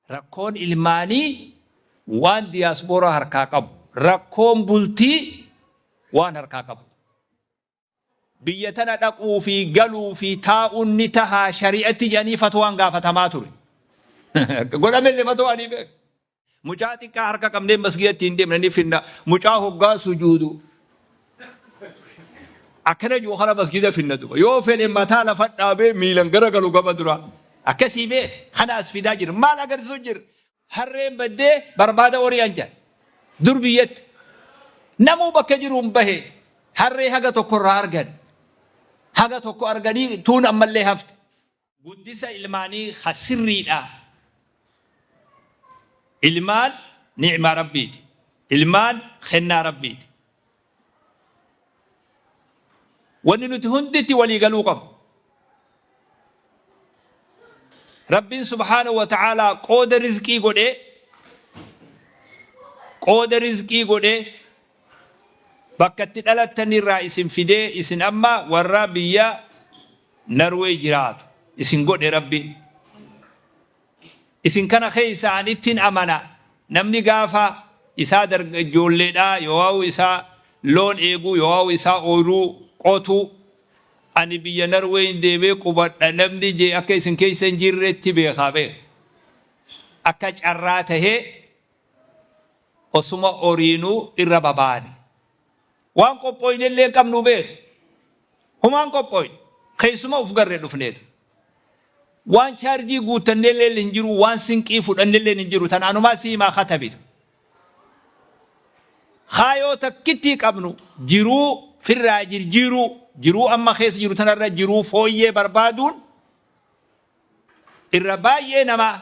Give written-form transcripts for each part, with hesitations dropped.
rakkoon ilmaanii waan diyaaspoora harkaa qabu, rakkoon bultii waan harkaa qabu. Biyya tana dhaquu fi galuu fi taa'uun ni tahaa shari'atti jedhanii fatwaan gaafatamaa ture. Godhamellee fatwaan ni beeku. Mucaa xiqqaa harka qabnee masgidatti hin deemnanii finna mucaa hoggaa sujuudu. Akkana jiru kana masgida finna duba. Yoo fedhe mataa lafa dhaabee miilan garagalu gaba dura. Akkasii bee kana as fidaa jira. Maal agarsiisu jira? Harreen baddee barbaada horii anjaa. Dur biyyatti. Namuu bakka jiru hin bahe harree haga tokko irraa argan. Haga tokko arganii tuun ammallee hafte. Guddisa ilmaanii hasirriidha. Ilmaan ni'maa rabbiiti. Ilmaan kennaa rabbiiti. Wanni nuti hunditti walii galuu qabu. Rabbiin subhaanahu wa ta'aalaa qooda rizqii godhee bakka itti dhalattanirraa isin fidee isin amma warra biyya Narwee jiraatu isin godhe Rabbi. Isin kana keessaan ittiin amana namni gaafa isaa ijoolleedhaa yoo isaa loon eeguu yoo isaa ooyiruu qotuu ani biyya Narwee deebee qubadha namni jee akka isin keessa hin jirreetti beekaa beeka. Akka carraa tahee osuma oriinuu irra babaane. Waan qophooyne illee qabnu beek. Humaan qophooyne keessuma uf garree dhufneetu. Waan chaarjii guutanne illee hin jiru waan sinqii fudhanne illee hin jiru tanaanumaa siimaa katabitu. Haayoo takkitti qabnu jiruu firraa jiruu amma keessa jiru tanarra jiruu fooyyee barbaaduun irra baay'ee namaa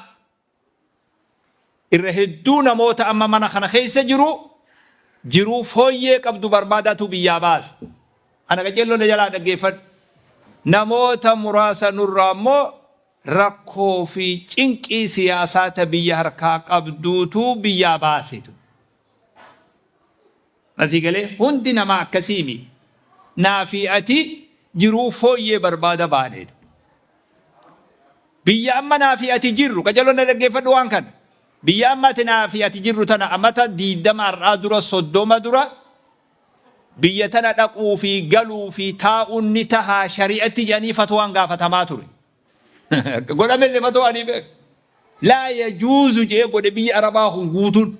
irra hedduu namoota amma mana kana keessa jiruu fooyyee qabdu barbaadatu biyyaa baasa. Ana qajeelloon jalaa dhaggeeffadhu. Namoota muraasa nurraa immoo rakkoo fi cinqii siyaasaata biyya harkaa qabduutu biyyaa baasetu. Masii galee hundi namaa akkasiimi. Naafi ati jiruu fooyyee barbaada baaneedha. Biyya amma naafi ati jirru qajeelloon dhaggeeffadhu waan kana. Biyya ammati naafi ati jirru tana amata 20 har'aa dura 30 dura biyya tana dhaquu fi galuu fi taa'uun ni tahaa shari'atti jedhanii fatwaan gaafatamaa ture. Godhamellee fatwaan ni beeku. Laa yajuuzu jee godhe biyya Arabaa kun guutuun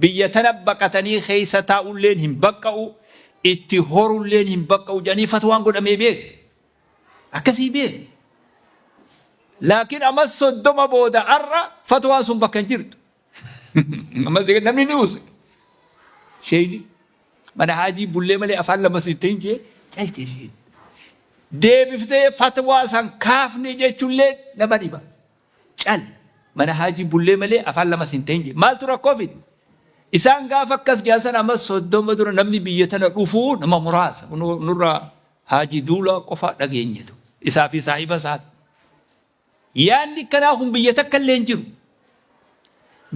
biyya tana baqatanii keessa taa'ulleen hin baqqa'u itti horulleen hin baqqa'u jedhanii fatwaan godhamee beeku. Akkasii beeku. Laakiin amma 30 booda har'a fatwaan sun bakka hin jirtu. Namni ni uuse. Sheeyni mana haajii bullee malee afaan lama sitteen jee calte isheen. Deebiftee fatwaa san kaafne jechuullee nama dhiba. Cal mana haajii bullee malee afaan lama sitteen jee maaltu rakkoo fide? Isaan gaafa akkas jaalsan amma 30 dura namni biyya tana dhufuu nama muraasa nurraa haajii duula qofa dhageenyetu isaa fi saahiba isaati. Yaanni kanaa kun biyya takka illee hin jiru.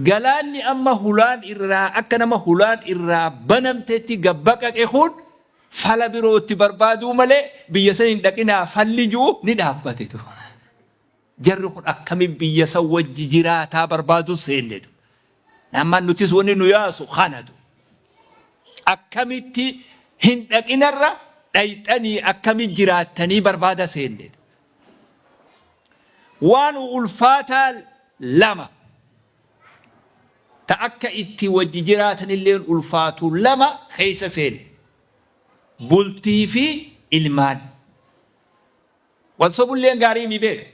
Galaanni amma hulaan irraa akka nama hulaan irraa banamteetti gabbaqaqe kun fala birootti barbaaduu malee biyya san hin dhaqinaa falli jiru ni dhaabbatetu. Jarri kun akkamiin biyya san wajji jiraataa barbaadu seennetu. Namni nutis wanni nu yaasu kanatu. Akkamitti hin dhaqinarra dhayxanii akkamiin jiraattanii barbaada seennetu. Waan ulfaataa lama ta akka itti wajji jiraatanillee ulfaatu lama keessa seene. Bultii fi ilmaan. Wansobulleen gaarii mi beeka.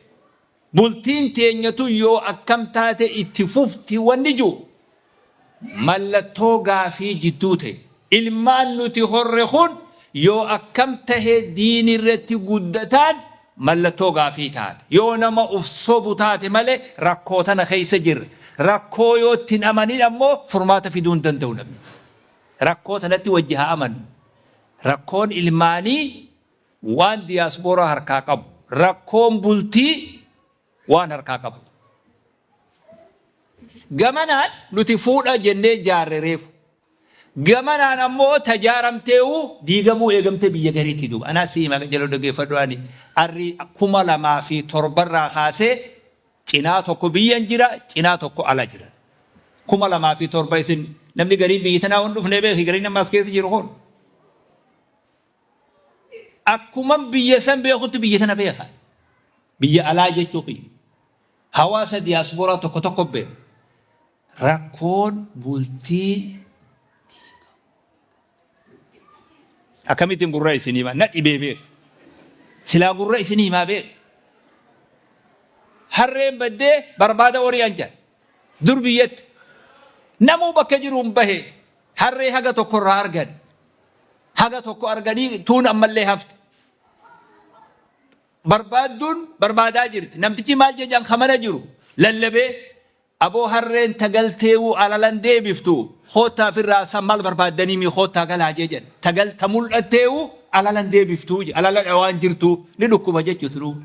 Bultiin teenyatu yoo akkam taate itti fufti wanni jiru. Mallattoo gaafii jidduu ta'e. Ilmaan nuti horre kun yoo akkam tahee diin irratti guddataan mallattoo gaafii taate. Yoo nama uf sobu taate malee rakkoo tana keessa jirra. Rakkoo yoo ittiin amanin ammoo furmaata fiduu hin danda'u namni. Rakkoo tanatti wajji haa amanu. Rakkoon ilmaanii waan diyaaspoora harkaa qabu. Rakkoon bultii waan harkaa qabu. Gamanaan nuti fuudha jennee jaarrereefu. Gamanaan ammoo tajaaramteewu diigamuu eegamte biyya gariitti duuba. Anaa siima jaloo dhaggeeffadhu ani arri 2007 kaasee Cinaa biyyan jira, cinaa tokko ala jira. Kuma lamaa fi torba isin namni garii biyyi tanaa waan dhufnee beeki garii nama as keessa jiru kun. Akkuma biyya san beekutti biyya tana beeka. Biyya alaa jechuufi. Hawaasa diyaasporaa tokko beeka. Rakkoon bultii akkamittiin gurra isinii himaa na dhibee beeka. Silaa gurra isinii himaa beeka. Harreen baddee barbaada horii anjaa. Dur biyyatti. Namuu bakka jiruun bahe harree haga tokko irraa argan. Haga tokko arganii tuun ammallee hafte. Barbaadduun barbaadaa jirti. Namtichi maal jechaan kamana jiru lallabee aboo harreen tagalteewuu alalan deebiftu hoottaa firraa san maal barbaaddanii mi hoottaa galaa jejan. Tagalta mul'atteewuu alalan deebiftuu alalan waan jirtu ni dhukkuba jechuutu.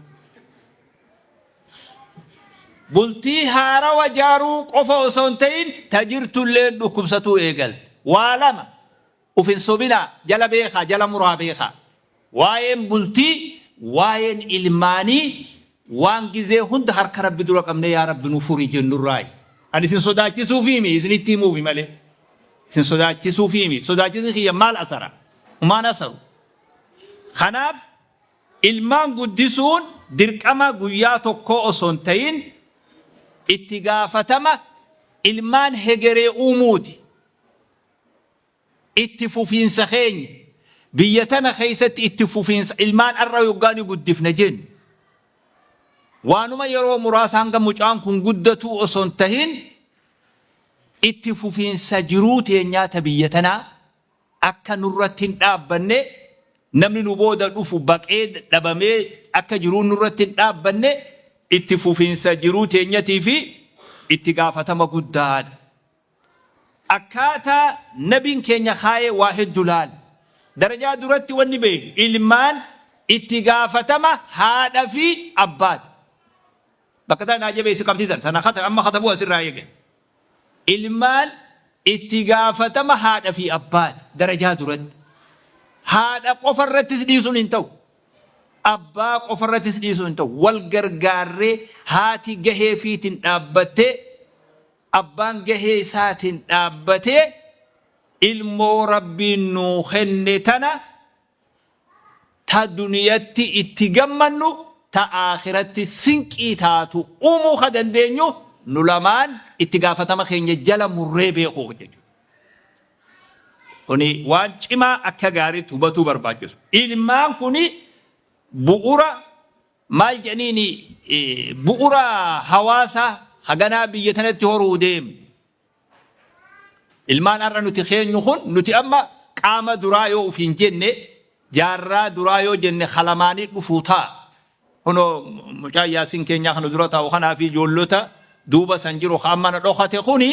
Bultii haarawa jaaruu qofa osoo hin ta'in tajirtullee dhukkubsatuu eegalte. Waa lama ufin sobinaa jala beekaa jala muraa beekaa. Waa'een bultii waa'een ilmaanii waan gizee hunda harka rabbi dura qabne yaa rabbi nu furii jennurraayi. Ani isin sodaachisuufi mi isinitti himuufi malee. Isin sodaachisuufi mi sodaachisi kiyya maal asara? Umaan asaru. Kanaaf ilmaan guddisuun dirqama guyyaa tokko osoo hin ta'in itti gaafatama ilmaan hegeree uumuuti. Itti fufiinsa keenya biyya tana keessatti itti fufiinsa ilmaan arra yoggaanii guddifna jennu. Waanuma yeroo muraasa hanga mucaan kun guddatu osoo hin tahin itti fufiinsa jiruu teenyaata biyya tanaa akka nurratti hin dhaabbanne namni nu booda dhufu baqee dhabamee akka jiruu nurratti hin dhaabbanne itti fufiinsa jiruu teenyatii fi itti gaafatama guddaadha. Akkaataa nabiin keenya kaayee waa hedduu laal. Darajaa duratti wanni beeku ilmaan itti gaafatama haadha fi abbaati. Bakka tana jabeessi qabsiisan tana amma katabu asirraa eege. Ilmaan itti gaafatama haadha fi abbaati darajaa duratti. Haadha qofa irrattis dhiisuun hin ta'u. Abbaa qofa irrattis dhiisuun hin ta'u. Wal gargaarree haati gahee fiitiin dhaabbattee abbaan gahee isaatiin dhaabbatee ilmoo rabbiin nuu kenne tana ta duniyatti itti gammannu ta akhiratti sinqii taatu uumuu ka dandeenyu nu lamaan itti gaafatama keenya jala murree beekuu jechuudha. Kuni waan cimaa akka gaariitti hubatuu barbaachisu. Ilmaan kuni bu'uura maal jedhaniini bu'uura hawaasaa haganaa biyya tanatti horuu deemu. Ilmaan har'a nuti keenyu kun nuti amma qaama duraa yoo ufiin jenne jaarraa duraa yoo jenne halamaanii dhufuu ta'a. Kuno mucaa yaasin keenyaa kana dura taa'u kanaa fi ijoollota duuba san jiru hammana dhokate kuni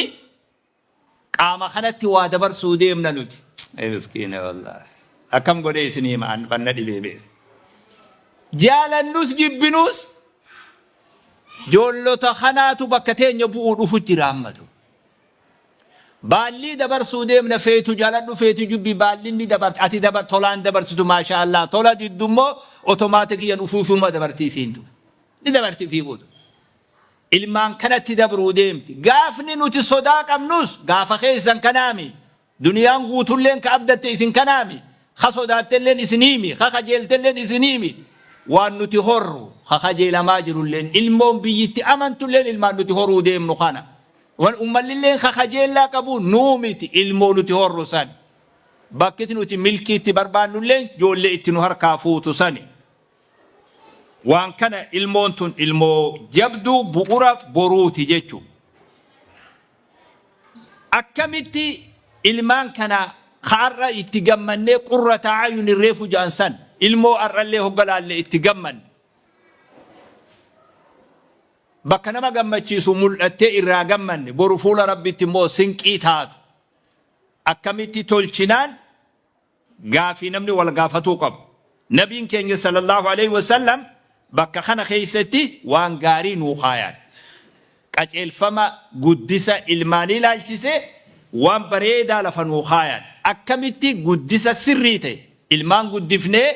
qaama kanatti waa dabarsuu deemna nuti. Miskiina wallahi. Akkam godhee isinii ma'an fanna dhibee. Jaalannus jibbinus ijoollota kanaatu bakka teenya bu'uu dhufu jira ammatu. Baalli dabarsuu deemna feetu jaaladhu feetu jubbi baalli ni dabart ati dabar tolaan dabarsitu maasha Allah tola diddummoo otomaatikiyaan ufuufuma dabartiisiintu. Ni dabarti fiiguutu. Ilmaan kanatti dabruu deemti. Gaafni nuti sodaa qabnus gaafa keessan kanaami. Duniyaan guutulleen ka abdatte isin kanaami. Ha sodaattelleen isiniimi. Ha kajeeltelleen isiniimi. Waan nuti horru ha kajeelamaa jirulleen ilmoon biyyitti amantulleen ilmaan nuti horuu deemnu kana. Waan ummallilleen ha kajeellaa qabu nuumiti ilmoo nuti horru san. Bakkiti nuti milkiitti barbaannulleen joollee itti nu harkaa fuutu sani. Waan kana ilmoon tun ilmoo jabduu bu'uura boruuti jechuudha. Akkamitti ilmaan kana har'a itti gammannee qurrata ayuni reefu jaansan ilmoo har'allee hoggalaallee itti gammanne. Bakka nama gammachiisu mul'attee irraa gammanne boru fuula rabbitti immoo sinqii taatu. Akkamitti tolchinaan gaafii namni wal gaafatuu qabu. Nabiin keenya sallallahu alaihi wasallam bakka kana keessatti waan gaarii nuu kaayaan. Qajeelfama guddisa ilmaanii ilaalchise waan bareedaa lafa nuu kaayaan. Akkamitti guddisa sirrii ta'e ilmaan guddifnee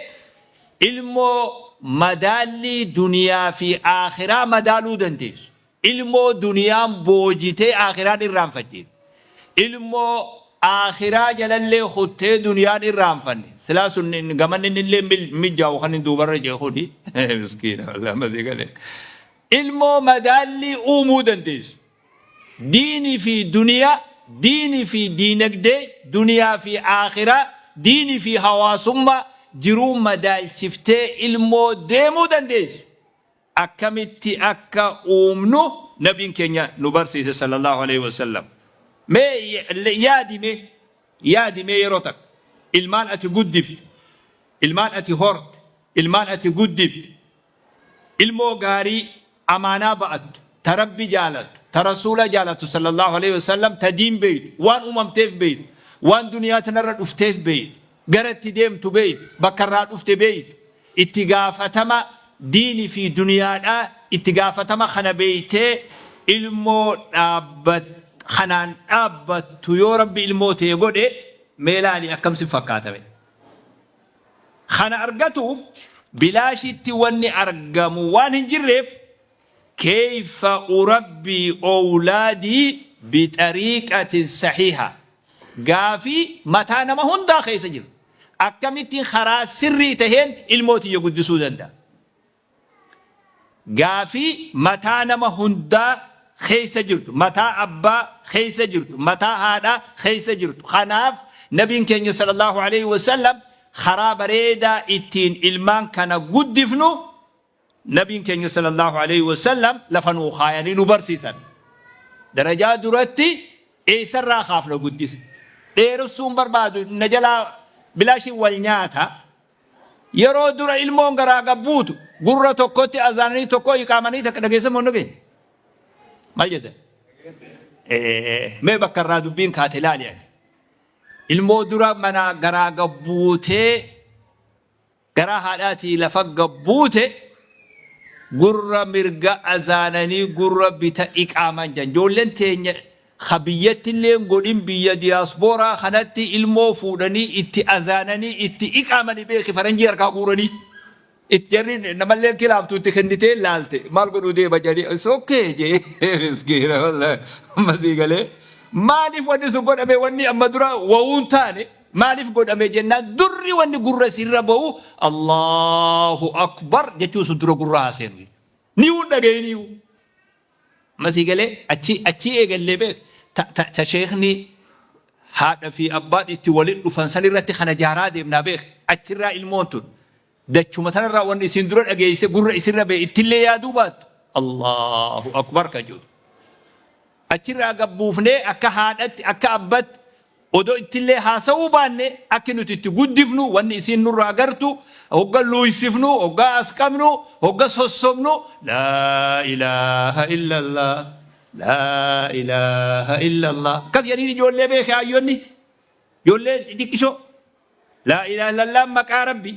ilmoo madaalii duniyaa fi akhiraa madaaluu dandeessu. ilmoo duniyaan boojitee akhiraan irraanfachiin ilmoo akhiraa jalallee huttee duniyaan irraanfanne silaa sun gaman innillee mijjaa'u kan hin duubarra jeehudi miskiina wallah masigale ilmoo madaalli uumuu dandeessu diinii fi duniyaa diinii fi diinagdee duniyaa fi akhiraa diinii fi hawaasummaa jiruu madaalchiftee ilmoo deemuu dandeessu akkamitti akka uumnu nabiin keenya nu barsiise sallallahu alaihi wasallam mee yaadime yeroo takka ilmaan ati guddifte ilmaan ati horte ilmaan ati guddifte ilmoo gaarii amaanaa ba'attu ta rabbi jaalatu ta rasuula jaalatu sallallahu alaihi wasallam ta diin beeytu waan uumamteef beeytu waan duniyaa tanarra dhufteef beeytu garatti deemtu beeytu bakkarraa dhufte beeytu itti gaafatama diinii fi duniyaadhaa itti gaafatama kana beeytee ilmoo kanaan dhaabbattu yoo rabbi ilmoo ta'e godhe meelaani akkamsi fakkaatame kana argatuuf bilaashitti wanni argamu waan hin jirreef كيف أربي أولادي بطريقة صحيحة قافي متى نما هندا خيس جر أكمتي خرا سري تهين الموت يقدسو دندا قافي متى نما هندا خيس جرت متى أبا خيس جرت متى هذا خيس جرت خناف نبي كان صلى الله عليه وسلم خرا بريدا اتين ilmaan kana guddifnu نبي كان صلى الله عليه وسلم لفنو خايني نبرسيسا درجات درتي ايسر راخاف لو قدس دير السوم بربادو نجلا بلاشي والنياتا يرو در علمون غرا قبوتو قرة توكوتي ازاني توكو يقامني تكدقيسا منوكي ما جدا مي بكر رادو بين كاتلان يعني علمو در منا غرا قبوتي غرا حالاتي لفق قبوتي قرة مرقا أزانني قرة بتا إقامان جان جولن تيني خبيت اللي نقولين بيا دياسبورا خناتي الموفودني اتي أزانني اتي إقاماني بيخي فرنجي أركا قورني اتجرين نمالين كلافتو تخندتين لالتي مال قدو دي بجاري سوكي جي مسكينة والله مزيقة لي مالف واني سوكون أمي واني أما درا وون تاني مالف قد أمي جنة دري واني قرة سر بو الله أكبر جتو سدر قرة سيري نيو نغي نيو مسيقى لي أتشي إيقى اللي بيك تشيخني هذا في أباد اتوالين وفنسالي راتي خانا جارادي ابن بيك أتشرا المونتون دچو مثلا را واني سندرون أغيسي قرة سر بي اتلي يا دوبات الله أكبر كجو أتشرا قبوفني أكا هادت أكا أباد ودو اتلي هاسو باني أكنو تتقدفنو واني سين نور أغرتو هوغا لويسفنو هوغا أسكامنو هوغا سوسومنو لا إله إلا الله لا إله إلا الله كذ يعني جولي بيك أيوني جولي تكشو لا إله إلا الله مكا ربي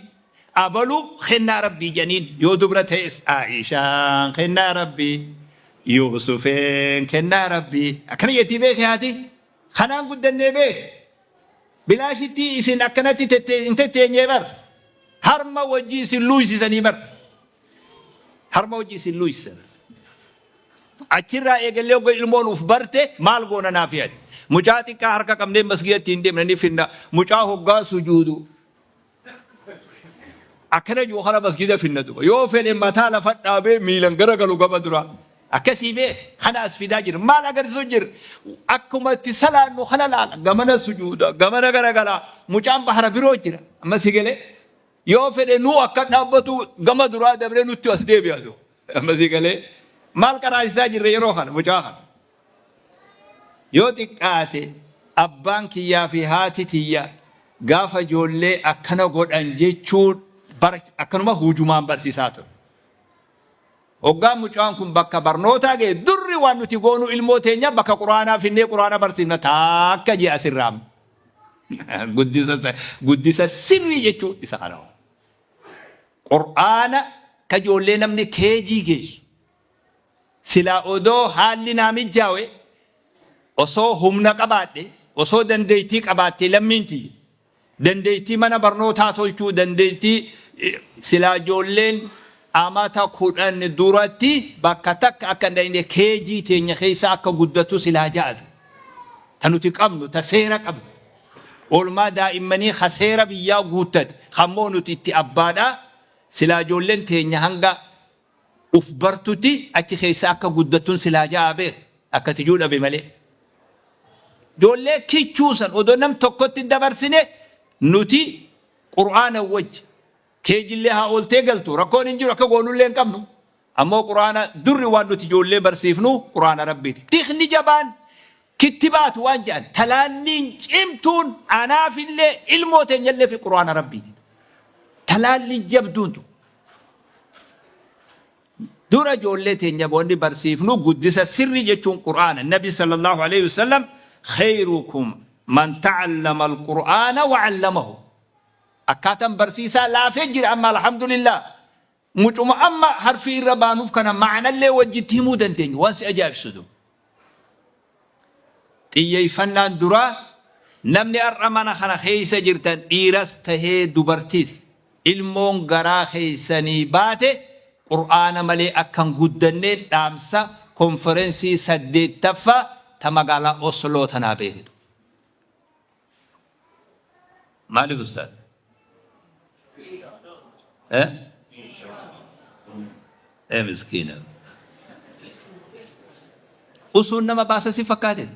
أبلو خنا ربي جنين يو دبرتيس عائشة خنا ربي يوسفين خنا ربي أكنا يتي بيك هاتي خنان قدن بيك بلاشتي إسن أكنتي تتيني بر هرما وجي سلويس سنيمر هرما وجي سلويس أشرا إيجل يوغو إلمون وفبرته مال غونا نافيات مجاتي كهركا كم دين مسجد تيندي مني فينا مجاه غا سجودو أكنا جو خلا مسجد فينا دو يو فين متى لفت أبي ميلان غرقلو غبدرا أكسي به خنا أسفيداجر ما لقر سجر أكما تسلا إنه خلا لا غمنا سجودا غمنا غرقلا مجام بحر بيروجر أما سيجله يو فين نو أكاد نبتو غمدرا دبره نتو أسدي بيادو أما سيجله مال كراي ساجر يروحان مجاهن يو تكاتي أبانك يا في هاتي تيا غافا جولي أكنا قد أنجيشود بارك أكنا ما هجومان برسيساتو وقام مجاهنكم بكا برنوتا جي دري وانو تيقونو الموتينيا بكا قرانا في الني قرانا برسينا تاكا جي أسرام قدسة سري جيشو إساقنا قرانا كجولي نمني كيجي جيش sila odoo haalli naamijjaawe osoo humna qabaadhe osoo dandeettii qabaatte lammiinti dandeettii mana barnootaa tolchuu dandeettii sila ijoolleen amata kudhan duratti bakka takka akka ndayne keejii teenya keessa akka guddatu silaa jaadu tanuti qabnu ta seera qabnu olmaa daa'immanii khaseera biyyaa guuttate hammoo nuti itti abbaadha silaa ijoolleen teenya hanga uf bartuti achi keessa akka guddatun silaa jaabe akka tijuu dhabe malee ijoollee kichuusan odoo nam tokkotti dabarsine nuti qur'aana wajji keejillee haa ooltee galtu rakkoon hin jiru akka goonullee hin qabnu ammoo qur'aana durri waan nuti ijoollee barsiifnu qur'aana rabbiiti tikhni jabaan kittibaat waan jedhan talaalliin cimtuun anaafillee ilmoo teenyallee fi qur'aana rabbiiti talaalliin jabduuntu dura ijoollee teenya boonni barsiifnu guddisa sirri jechuun qur'aana nabi sallallahu alaihi wasallam khayrukum man ta'allama al-qur'aana wa 'allamahu akkaataan barsiisaa laafee jira amma alhamdulillah mucuma amma harfi irra baanuuf kana ma'anallee wajjitti himuu dandeenya waan si ajaa'ibsitu xiyyeeffannaan dura namni har'a mana kana keessa jirtan dhiiras tahee dubartiis ilmoon garaa keessanii baate qur'aana malee akkan guddanneen dhaamsa konferensii 8ffaa ta magaalaa Osloo tanaa beekitu maaliif ustaad مسكينة أصول نما باسسي فكاتي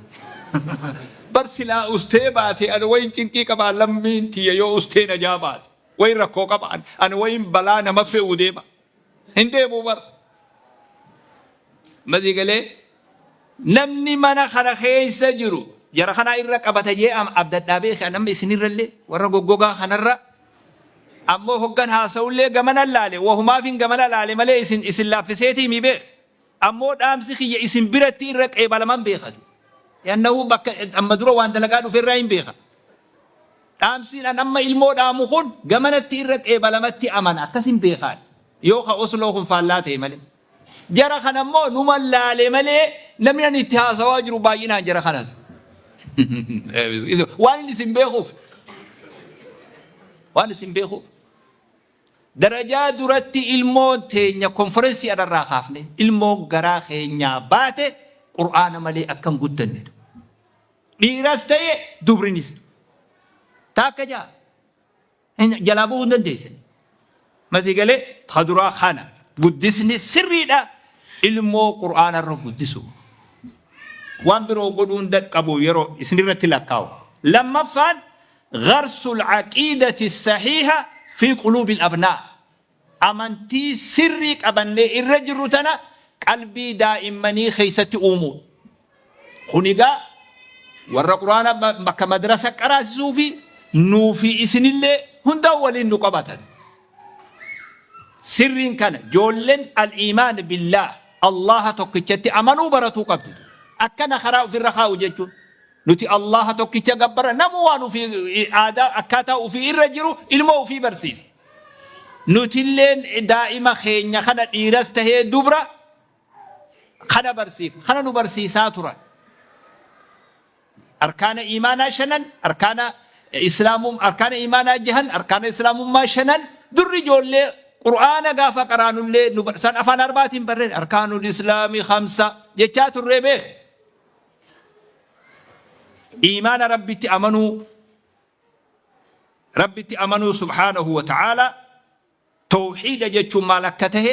برسلا أستيباتي أنا وين تنكي كمان لمين تي يو أستينا جابات وين ركو كمان أنا وين بلا نما في وديما هندي بوبر ما دي قالي نمني منا خنا خيس جرو جرا خنا إرك أبتجي أم أبدا دابي خنا مسنير اللي ورا جوجا خنا الرّ ammoo hoggan haasawullee gamana laale wahumaa fin gamana laale malee isin laaffiseetii mi beek ammoo dhaamsi kiyya isin biratti irra qeebalaman beekatu yannahu bakka amma dura waan dalagaa dhufeerraa hin beeka dhaamsiin an amma ilmoo dhaamu kun gamanatti irra qeebalamatti amana akkasin beekaan yoo ka Osloo kun faallaa ta'e malee jara kana ammoo numa laale malee namni an itti haasawaa jiru baay'inaan jara kanatu waan isin beekuuf waan isin beekuuf درجات درتي ilmoo teenya konferensii adarraa kaafne ilmoo garaa keenyaa baate qur'aana malee akkan guddanne dhiiras ta'e dubrinis taakka jaa jalaa bu'uu hin dandeessan masii galee taduraa kana guddisni sirriidha ilmoo qur'aana irra guddisu waan biroo godhuun dadhabu yeroo isinirratti lakkaa'u lammaffaan gharsul aqiidati sahiha في قلوب الأبناء أمنتي سري قبل الرجل تنا قلبي دائما خيست أمور خنيقا ورى قرآن بك مدرسة قراء سوفي نوفي إسن الله هند أولين نقبة سر كان جولن الإيمان بالله الله توقيتي أمنوا براتو قبتو أكنا خراء في الرخاء جيتون نتي الله توكي تجبر نموانو في آداء أكاتا وفي الرجل المو في برسيس نتي لين دائما خينيا خنا إيرس تهي دبرة خنا برسيس خنا نبرسيساتورا أركان إيمانا شنن أركان إسلام أركان إيمانا جهن أركان إسلام ما شنن در جول قرآن قافا قرآن اللي نبرسان أفان أربعة برين أركان الإسلام 5 جتات الربيخ إيمان ربي أمنوا سبحانه وتعالى توحيد جتشم مالكته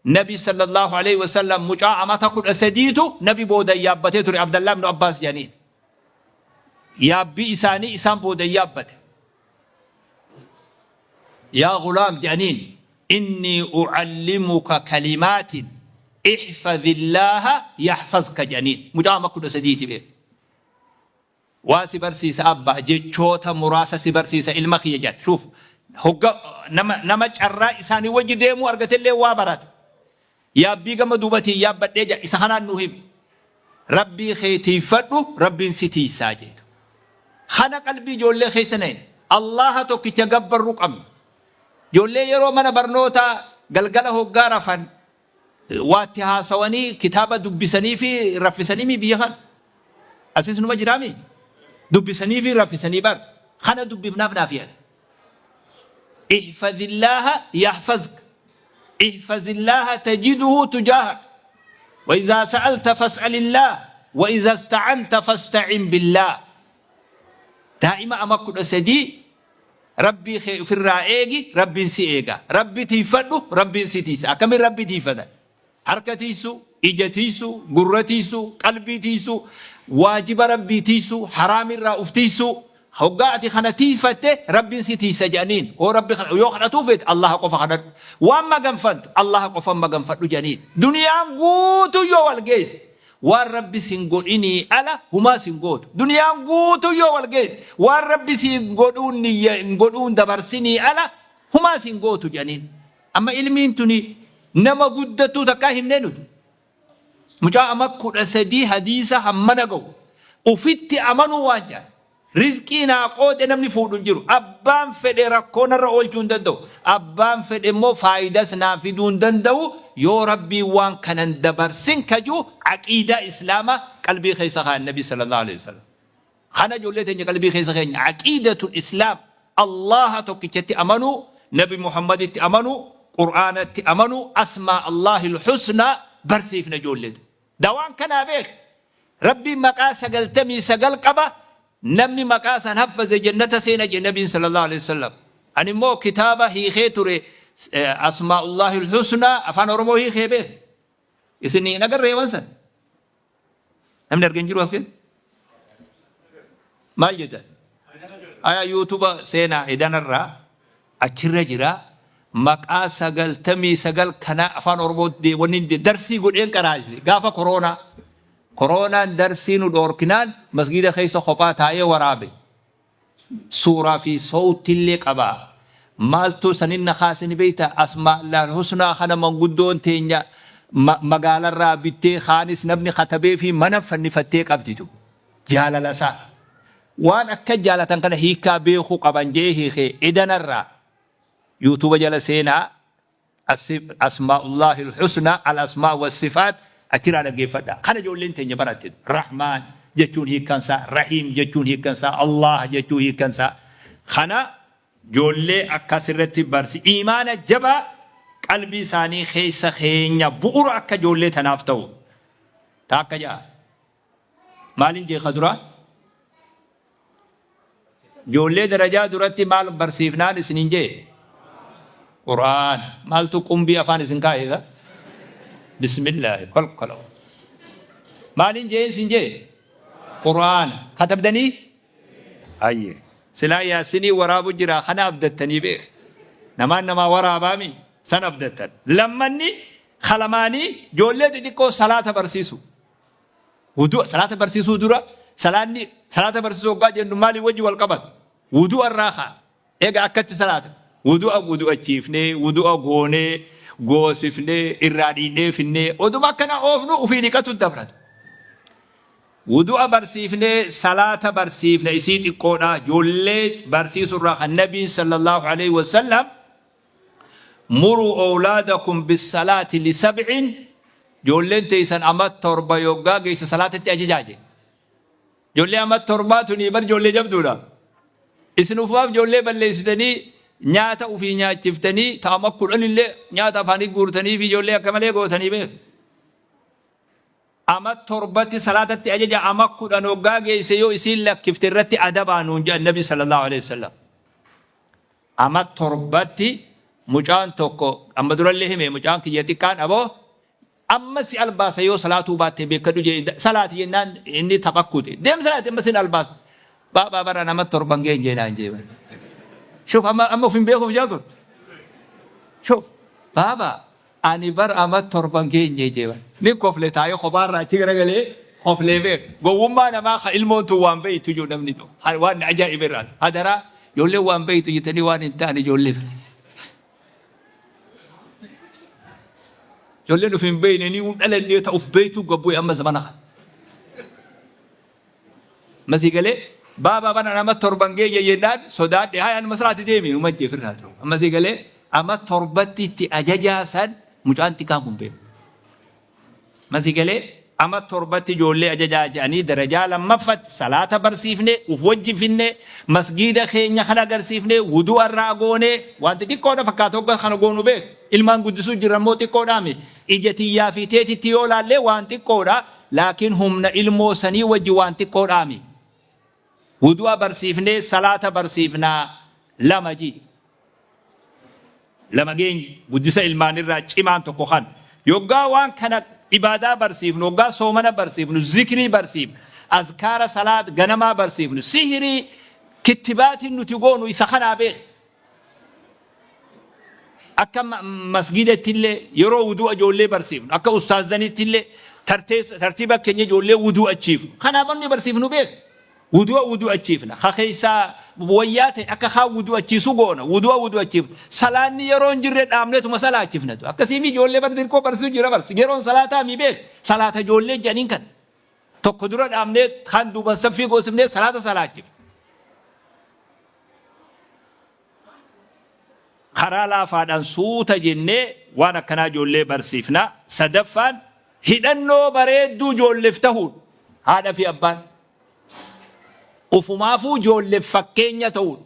نبي صلى الله عليه وسلم مجاعمة تقول أسديته نبي بودا يابته عبد الله بن عباس جانين يابي إساني إسان بودا يابته يا غلام جانين إني أعلمك كلمات احفظ الله يحفظك جانين مجاعمة تقول أسديته بيه واسي برسيس أبا جيتشوتا مراسة سي برسيس المخي جات شوف هوغا نما جرى إساني وجي ديمو أرغت اللي وابرات يا بيغا مدوبتي يا بديجا إسانا نوهم ربي خيتي فتو ربي سيتي ساجد خانا قلبي جولي خيسنين الله توكي تغبر رقم جولي يرو من برنوتا غلغل هوغا رفن واتها سواني كتابة دبسني في رفسني مي بيهان أسيس نما جرامي دبسني في رفسني بار خانا دبفنا فنافيا احفظ الله يحفظك احفظ الله تجده تجاهك وإذا سألت فاسأل الله وإذا استعنت فاستعن بالله دائما أمكن أسدي ربي في الرائجي ربي سيئجا ربي تيفدو ربي سيتيسا كم ربي تيفدا حركتيسو إجتيسو قرتيسو قلبيتيسو واجب ربي تيسو حرام الرأفتيسو هوقاتي خنتيفته ربي سيتيسا جانين وربي يوخنا توفت الله قف خنت وما جنفد الله قف ما جنفد جانين دنيا قوتو يوال جيس والرب سنقول إني ألا هما سنقول دنيا قوتو يوال جيس والرب سنقولون نقولون دبرسني ألا هما سنقول جانين أما علمين تني نما قدتو تكاهم ننو مجا أما كل أسدي حديثة هم نجو وفيت أمانو واجا رزقنا قوت نمني فودون جرو أبان فد ركون الرؤول جندو أبان فد مو فايدة سنافدون دندو يا ربي وان كان دبر سنكجو عقيدة إسلام قلبي خيسها النبي صلى الله عليه وسلم خنا جولتني قلبي خيسها عقيدة الإسلام الله توكيتي أمانو نبي محمد أمانو قرآن أمانو أسماء الله الحسنى برسيف نجولد دوان كان بيك ربي مقاس قلتمي سقل قبا نمني مقاسا حفظ جنة سينا النبي صلى الله عليه وسلم أني مو كتابة هي خيتوري أسماء الله الحسنى أفان أرمو هي خيبه إسني نقر ريوانسا نمن أرجنجر واسكن ما يجد آية يوتيوب سينا إدان الرا أشرة جرا مقاسا قلتمي سقل كنا أفان أرمو دي ونين دي درسي قد إن كراجي قافا كورونا درسين ودوركنان مسجد خيس خبات هاي ورابي سورة في صوت اللي قبا مالتو سنين خاسن بيتا أسماء الله الحسنى خنا من قدون تينيا مقال الرابطة خانس نبني خطبه في منف النفتيك أبتدو جالة لسا وان أكد جالة كان هيكا بيخو قبان جيه خي إدن الرا يوتيوب جلسينا أسماء الله الحسنى الأسماء والصفات أتيرا نجيفدا خنا جولين تيجي براتين رحمن جتون هي كنسا رحيم جتون هي كنسا الله جتون هي كنسا خنا جولة أكسرتي برسي إيمان جبا قلبي ساني خيس خينيا بورو أك جولة تنافتو تاكجا مالين جي خدرا جولة درجة درتي مال برسيفنان سنينجي قرآن مال تو قم بي أفان سنكايدا بسم الله قلقلو مالين جين سنجي قرآن كتب دني أيه سلا ياسيني ورابو جرا خنا أبدتني بيه نما ورابامي سن أبدتن لمني خلماني جولة ديكو صلاة برسيسو وضوء صلاة برسيسو دورا صلاة برسيسو قاجة نمالي وجه والقبض وضوء الراحة إيجا أكت صلاة وضوء أجيفني وضوء غوني غوسفني إراديني فيني ودما كان أوفنو وفيني كتو الدبرات وضوء برسيفني صلاة برسيفني يسيتي قونا جولة برسيس الراح النبي صلى الله عليه وسلم مروا أولادكم بالصلاة لسبع جولة تيسان أمات تربا يوغا جيس صلاة تأجيجاجي جولة أمات تربا تنيبر جولة جبدولا إسنوفاف جولة بلسدني نياتا وفي نياتفتني تامكل اللي نياتا فاني غورتني في جولة كمالي غوتني به أما تربتي صلاة تأجيجا أما كل أنوغا جيس يو إسيل لك كفترتي أدبا نونجا النبي صلى الله عليه وسلم أما تربتي مجان توكو أما دور اللي هم مجان كي يتي كان أبو أما سي الباس يو صلاة باتي بكدو جي صلاة ينان إني تفكوتي ديم صلاة أما سين الباس بابا برا نما تربان جينا جيبا شوف أما فين بيخو جاكو شوف بابا أني بر أما تربان جينا نيم كفلة تايو خبار راتي رجلي خفلة بيك قوما نما خيلمون تو وان بيت تجو نمني تو هالوان عجائب الران هذا را يقول وان بيت يتني وان انتاني يقول يقول فين بينني وأنا اللي تقف بيته قبوي أما زمانها مثل قال بابا بنا أنا ما تربانجي يناد سودات هاي أنا مسرات ديمي وما تجي في الراتو أما مثل قال أما تربتي تأججا سن مجان تكامم بين مثل قال أما تربتي جولي أججا جاني درجة لما فت صلاة برسيفني وفوجفني مسجد خينيا خنا برسيفني ودو الراغوني وانت تكونا فكاتوغا خنا غونو بيك ilmaan guddisuu jiran moo xiqqoodhaami ija tiyyaa fi teetitti yoo laallee waan xiqqoodha laakiin humna ilmoo sanii wajji waan xiqqoodhaami wudu'a barsiifnee salaata barsiifnaa lama geenyi guddisa ilmaanirraa cimaan tokko kan yoggaa waan kana ibaadaa barsiifnu yoggaa soomana barsiifnu zikrii barsiifnu azkaara salaat ganamaa barsiifnu sihirii kittibaatiin nuti goonu isa kanaa beek akka masgiidatti illee yeroo wudu'a ijoollee barsiifnu akka ustaazanitti illee tartiiba keenya ijoollee wudu'a achiifnu kanaaf inni barsiifnu beek wudu'a achiifna keeysaa wayyaa ta'e akka haa wudu'a achiisu goona wudu'a achiifnu salaanni yeroo hin jirre dhaabneetuma salaachifnatu akkasiif ijoollee xiqqoo barsiisu jira yeroon salaataa mi beek salaata ijoollee jedhaniin kan tokko dura dhaabnee kan duuban saffii goosifnee salaata salaachifna karaa laafaadhaan suuta jennee waan akkanaa ijoollee barsiifna sadaffaan hidhannoo bareedduu ijoolleef ta'uun haadha fi abbaan ufumaafuu ijoolleef fakkeenya ta'uun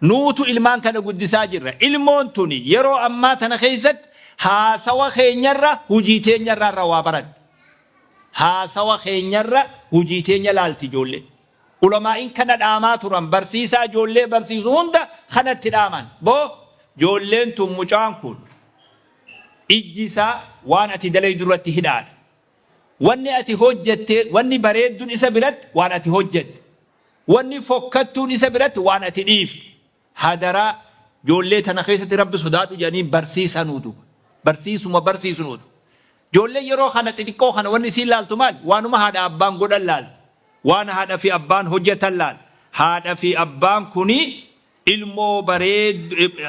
nuutu ilmaan kana guddisaa jirra ilmoon tuni yeroo ammaa tana keessatti haasawa keenyarra hujii teenyarra waa baran haasawa keenyarra hujii teenya laalti ijoollee ulamaa'iin kana dhaamaa turan barsiisaa ijoollee barsiisu hunda kanatti dhaaman boo ijoolleen tun mucaan kun ijji isaa waan ati dalay duratti hidhaadha wanni ati hojjette wanni bareedduun isa biratti waan ati hojjette wanni fokkattuun isa biratti waan ati dhiifte hadaraa ijoollee tana keessatti rabbi sodaadhu jedhanii barsiisanuutu barsiisunuutu ijoollee yeroo kana xixiqqoo kana wanni isiin laaltu maal waanuma haadha abbaan godhan laaltu waan haadha fi abbaan hojjetan laal haadha fi abbaan kuni ilmoo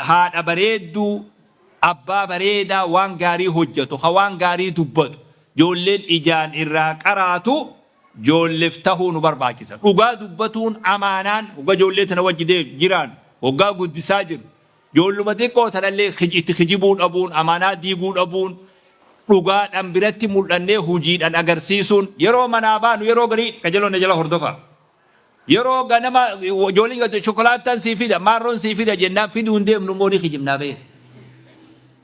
haadha bareedduu abbaa bareedaa waan gaarii hojjetu waan gaarii dubbatu ijoolleen ijaan irraa qaraatu ijoolleef ta'uu nu barbaachisa dhugaa dubbatuun amaanaan hoggaa ijoollee tana wajji jiraan hoggaa guddisaa jiru ijoolluma xiqqoo tanallee itti kijibuu dhabuun amaanaa diiguu dhabuun dhugaadhaan biratti mul'annee hujiidhaan agarsiisuun yeroo manaa baanu yeroo garii qajeelonna jala hordofa yeroo ganama ijoolleen shokolaataan sii fida maarroon sii fida jennaan fiduu hin deemnu immoo ni kijibnaa ba'e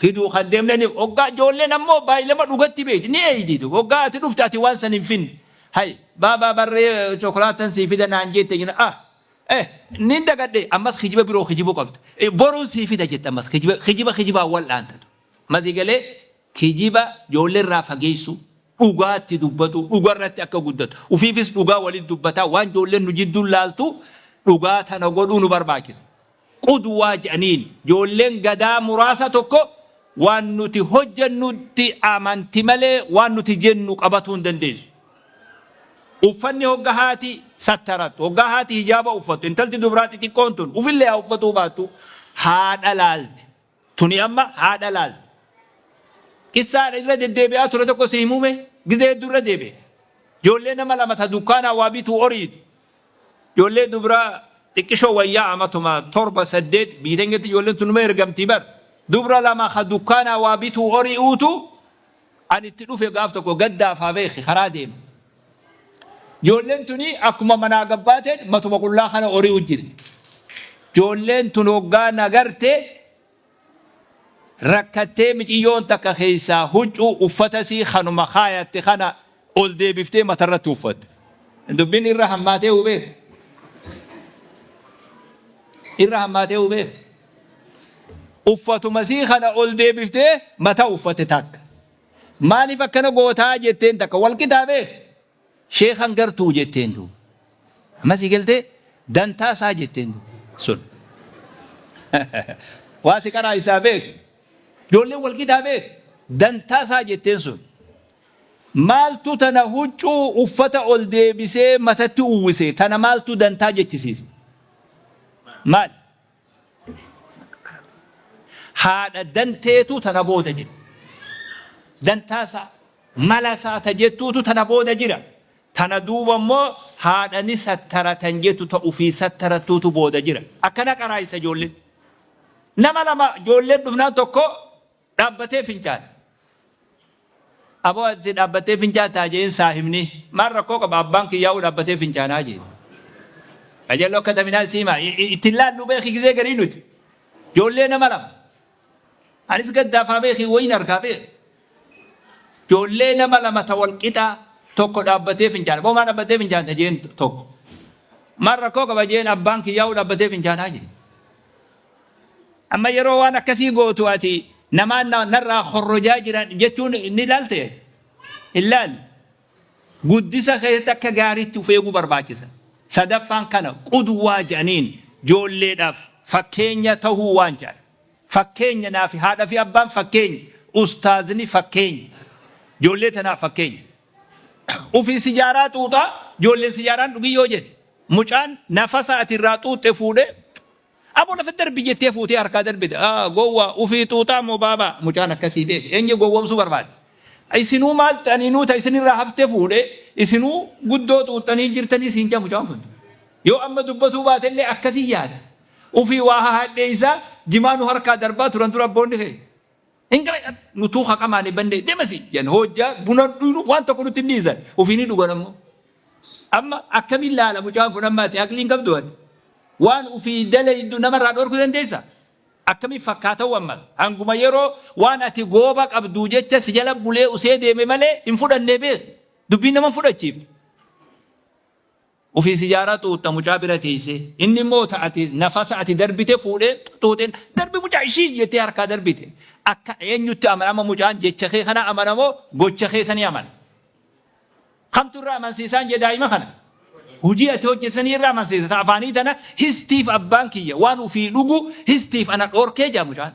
fiduu kan deemnani hoggaa ijoolleen ammoo baay'ilama dhugatti beeti ni eeydiitu hoggaa ati dhufte ati waan san hin finne hay baabaa barree shokolaataan sii fida naan jette jenna nin dagadhe ammas kijiba biroo kijibuu qabda boruun sii fida jette ammas kijibaa wal'aantatu mati galee kijiba ijoollee irraa fageessu dhugaatti dubbatu dhugarratti akka guddatu ufiifis dhugaa waliin dubbataa waan ijoolleen nu jidduun laaltu dhugaa tana godhuu nu barbaachisa qudwaa jedhaniin ijoolleen gadaa muraasa tokko waan nuti hojjennutti amanti malee waan nuti jennu qabatuu hin dandeessu uffanni hogga haati sattarattu hogga haati hijaaba uffattu intalti dubraatti xiqqoon tun ufillee haa uffatuu baattu haadha laalti tuni amma haadha laalti qissaadha irra deddeebi'aa ture tokko si himume gizee durra deebi'e ijoollee nama lama ta dukkaanaa waa bituu oriiti ijoollee dubraa xiqqishoo wayyaa amatuma 7-8 biitengetti ijoolleen tunuma ergamtii bar dubra lama ka dukkaanaa waa bituu ori'uutu ani itti dhufe gaaf tokko gaddaaf haa beeki karaa deema ijoolleen tuni akkuma manaa gabbaateen matuma qullaa kana ori'u jirti ijoolleen tun hoggaa nagarte rakkattee miciyyoon takka keessaa huccuu uffatasii kanuma kaayatte kana ol deebiftee matarratti uffatte dubbiin irra hammaatee hubee uffatumasii kana ol deebiftee mataa uffatte takka maaliif akkana gootaa jetteen takka wal qixaabee sheekan gartuu jetteen duuba ammasii galtee dantaa isaa jetteen sun waasi kanaa isaa beek ijoolleen wal qixaabee dantaa isaa jetteen sun maaltu tana huccuu uffata ol deebisee matatti uwwise tana maaltu dantaa jechisiise maal haadha danteetu tana booda jira dantaasaa malasaa ta jettuutu tana booda jira tana duuba immoo haadhani sattaratan jettu ta'u fi sattarattuutu booda jira akkana qaraayisa ijoolleen nama lama ijoolleen dhufnaan tokko dhaabbatee fincaana أبو أتين أبتة فنجان تاجين ساهمني مرة كوكب أبانك ياود أبتة فنجان أجي أجل لو كتمنا سيما إتلال نبيخي كذا قرينوت جولينا ملام أنيس قد دافع بيخي وين أركابه جولينا ملام تول كتا توكو أبتة فنجان بو ما أبتة فنجان تاجين توكو مرة كوكب أجين أبانك ياود أبتة فنجان أجي أما يروان كسي قوتواتي نما نرى خرجا جيران جتون نلالته إلال قدسة خيتك غاريت فيغو برباكسة صدفان كان قدوا جانين جولي داف فكينيا تهو وانجان فكينيا نافي هذا في أبان فكين أستاذني فكين جولي تنا فكين وفي سجارات اوتا جولي سجاران نبي يوجد مجان نفسات الراتو تفوده أبو نفدر بيجي فوتي أركادر بيت جوا وفي توتا مبابا مجانا كثيبه إنجي جوا مسوبر بعد أي سنو مال تانينو تايسني راحب تفوده إسنو قدو توتاني جرتني سينجا مجانا يو أما دبتو بات اللي أكسيات وفي واحد ليسا جمانو هركادر بات ترى بونده إنجا نتوخا كمان بندي دمسي يعني هو جا بنادينو وان تكونوا تنيزا وفيني دوغانمو أما أكمل لا مجانا فنما تأكلين كم دوات وان وفي دليل دون مرة دور كذا ديسا أكمل فكاته ومال عنكم يرو وان أتي غوبك أبدوجة سجلا بولي أسيد مملة إنفود النبي دبينا من فود الشيف وفي سجارة تمجابرة تيسي إني موت أتي نفس أتي دربته فوده توتين درب مجايشي يتيار كدربته أك ينجت أمر أما مجان جتشخي خنا أمر أمو جتشخي سني أمر خم ترى من سيسان جدايما خنا هجي أتوجه سنير رام سيد تعفاني تنا هستيف أبانكية وانو في لوجو هستيف أنا أوركي جامجان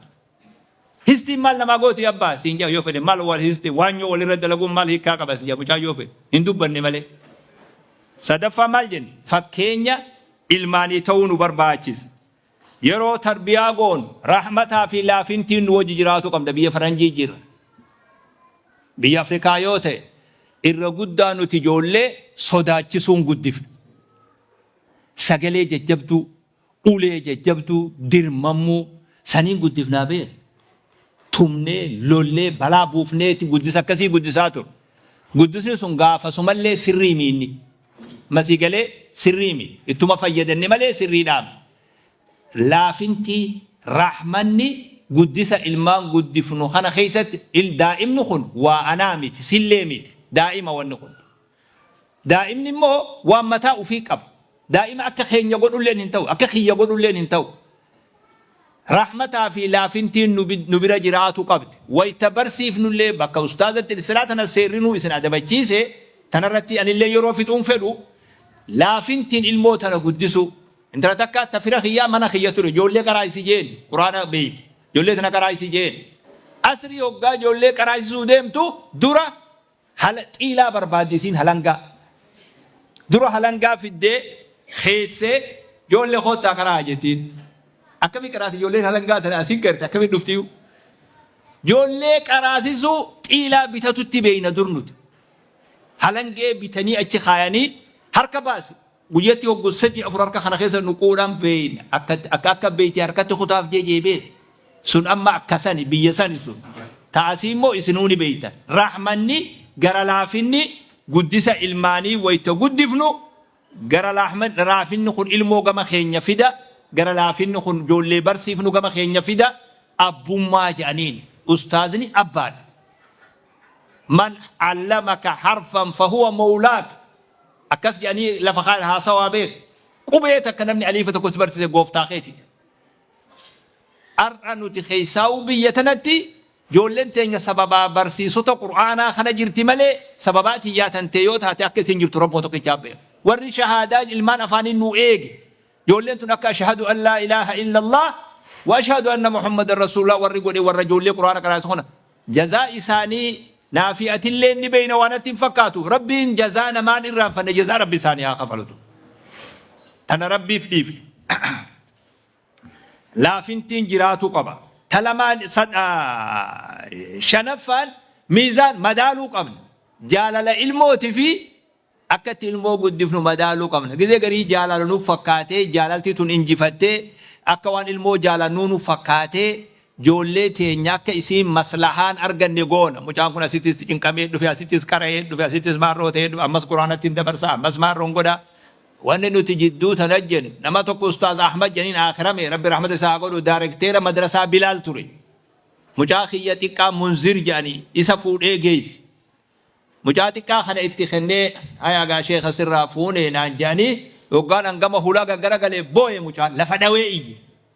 هستيف مال نما قوتي أبا سينجا يوفي مال وال هستيف وانيو ولا رد لقوم مال هيك كابس جامجان يوفي هندو بني ماله صدفة مالجن فكينيا إلماني تونو برباچيس يرو تربياغون رحمتها في لافنتين وججراتو قم دبي فرنجي جير بي أفريقيايوته إرغودانو تجولة صداچسون قدف سجلة جبتو أولى جبتو درممو سنين قدفنا به ثمنه لولة بلا بوفنه تقدسا كسي قدساتو قدسني سونغا فسمالله سري ميني مسيقله سري مي إتما فيدني ماله سري دام لافنتي رحمني قدسا إلمان قدفنو خنا خيست الدائم نخن وأنامت سلمت دائما ونخن دائم نمو ومتى وفيك أب دائما أكخين يقولون لين هنتو أكخي يقولون لين هنتو رحمتها في لافنتين نبرا جراتو قبل ويتبرسيف نلي بك أستاذة الإسلام أنا سيرينو إسنا دبجيسه تنرتي أن اللي يروفي تنفلو لافنتين الموت أنا قدسو انت رتكا تفرخ يا منا خياتو جولي كرايسي جين قرآن بيت جولي تنا كرايسي جين أسري يوغا جولي كرايسي سوديمتو دورا هل إلى بربادسين هلنغا دورا هلنغا في الدي خيسة جولي خوتا كراجتين أكمي كراسي جولي هلنغا تناسين كرت أكمي نفتيو جولي كراسي سو إلى بيتاتو تبين درنود هلنغا بيتاني أتش خاياني هركا باسي وجيتي وقو سجي أفراركا خنا خيسة نقودان بين أكاكا بيتي هركا خطاف جي بيت سن أما أكساني بيساني سن تعسيمو إسنوني بيتا رحمني غرالافني قدسة إلماني ويتقدفنو غرالأحمد رافن خن إلمو غما خينيا فدا غرالافن خن جولي برسيفنو غما خينيا فدا أبو ما جانين أستاذني أباد من علمك حرفا فهو مولاك أكس يعني لفخال ها صوابيك قبيتك نمني عليفة كنت برسي قوفتا خيتي أرأنو تخيساو بيتنتي جولن تينيا سببا برسيسوتا قرآنا خنا جرتي مالي سببات ياتن تيوت هاتي أكسين جبت ربوتو كتابه وري شهادات المان أفاني نو إيج جولن تنكا أشهد أن لا إله إلا الله وأشهد أن محمد رسول الله وري قولي ورجول لي قرآن كراس هنا جزاء إساني نافئة اللين بين وانت فكاتو ربي جزانا ما نرام فنجزا ربي ثاني آخفلتو أنا ربي في لا فنتين جراتو قبا تلمان شنفان ميزان مدالو قبل جالال الموت في أكت المو قد دفنو مدالو قبل كذا قري جالال نو فكاته جالالتي تون انجفته أكوان المو جالال نو فكاته جولتي نياك اسم مصلحان أرجن نجون مجاكم أسيتس إنكمي دفع أسيتس كراهين دفع أسيتس ماروتين أمس قرآن تندبرسا أمس مارونغودا وأن نتجدو تنجن نما تقول أستاذ أحمد جنين آخرمي ربي رحمة ساقول داركتير مدرسة بلال توري مجاخيتك منذر جاني إسفود إيجيز مجاتك خنا اتخني هيا شيخ سرافوني نانجاني وقال أنقم هلاقا قرقل بوي مجال لفدوي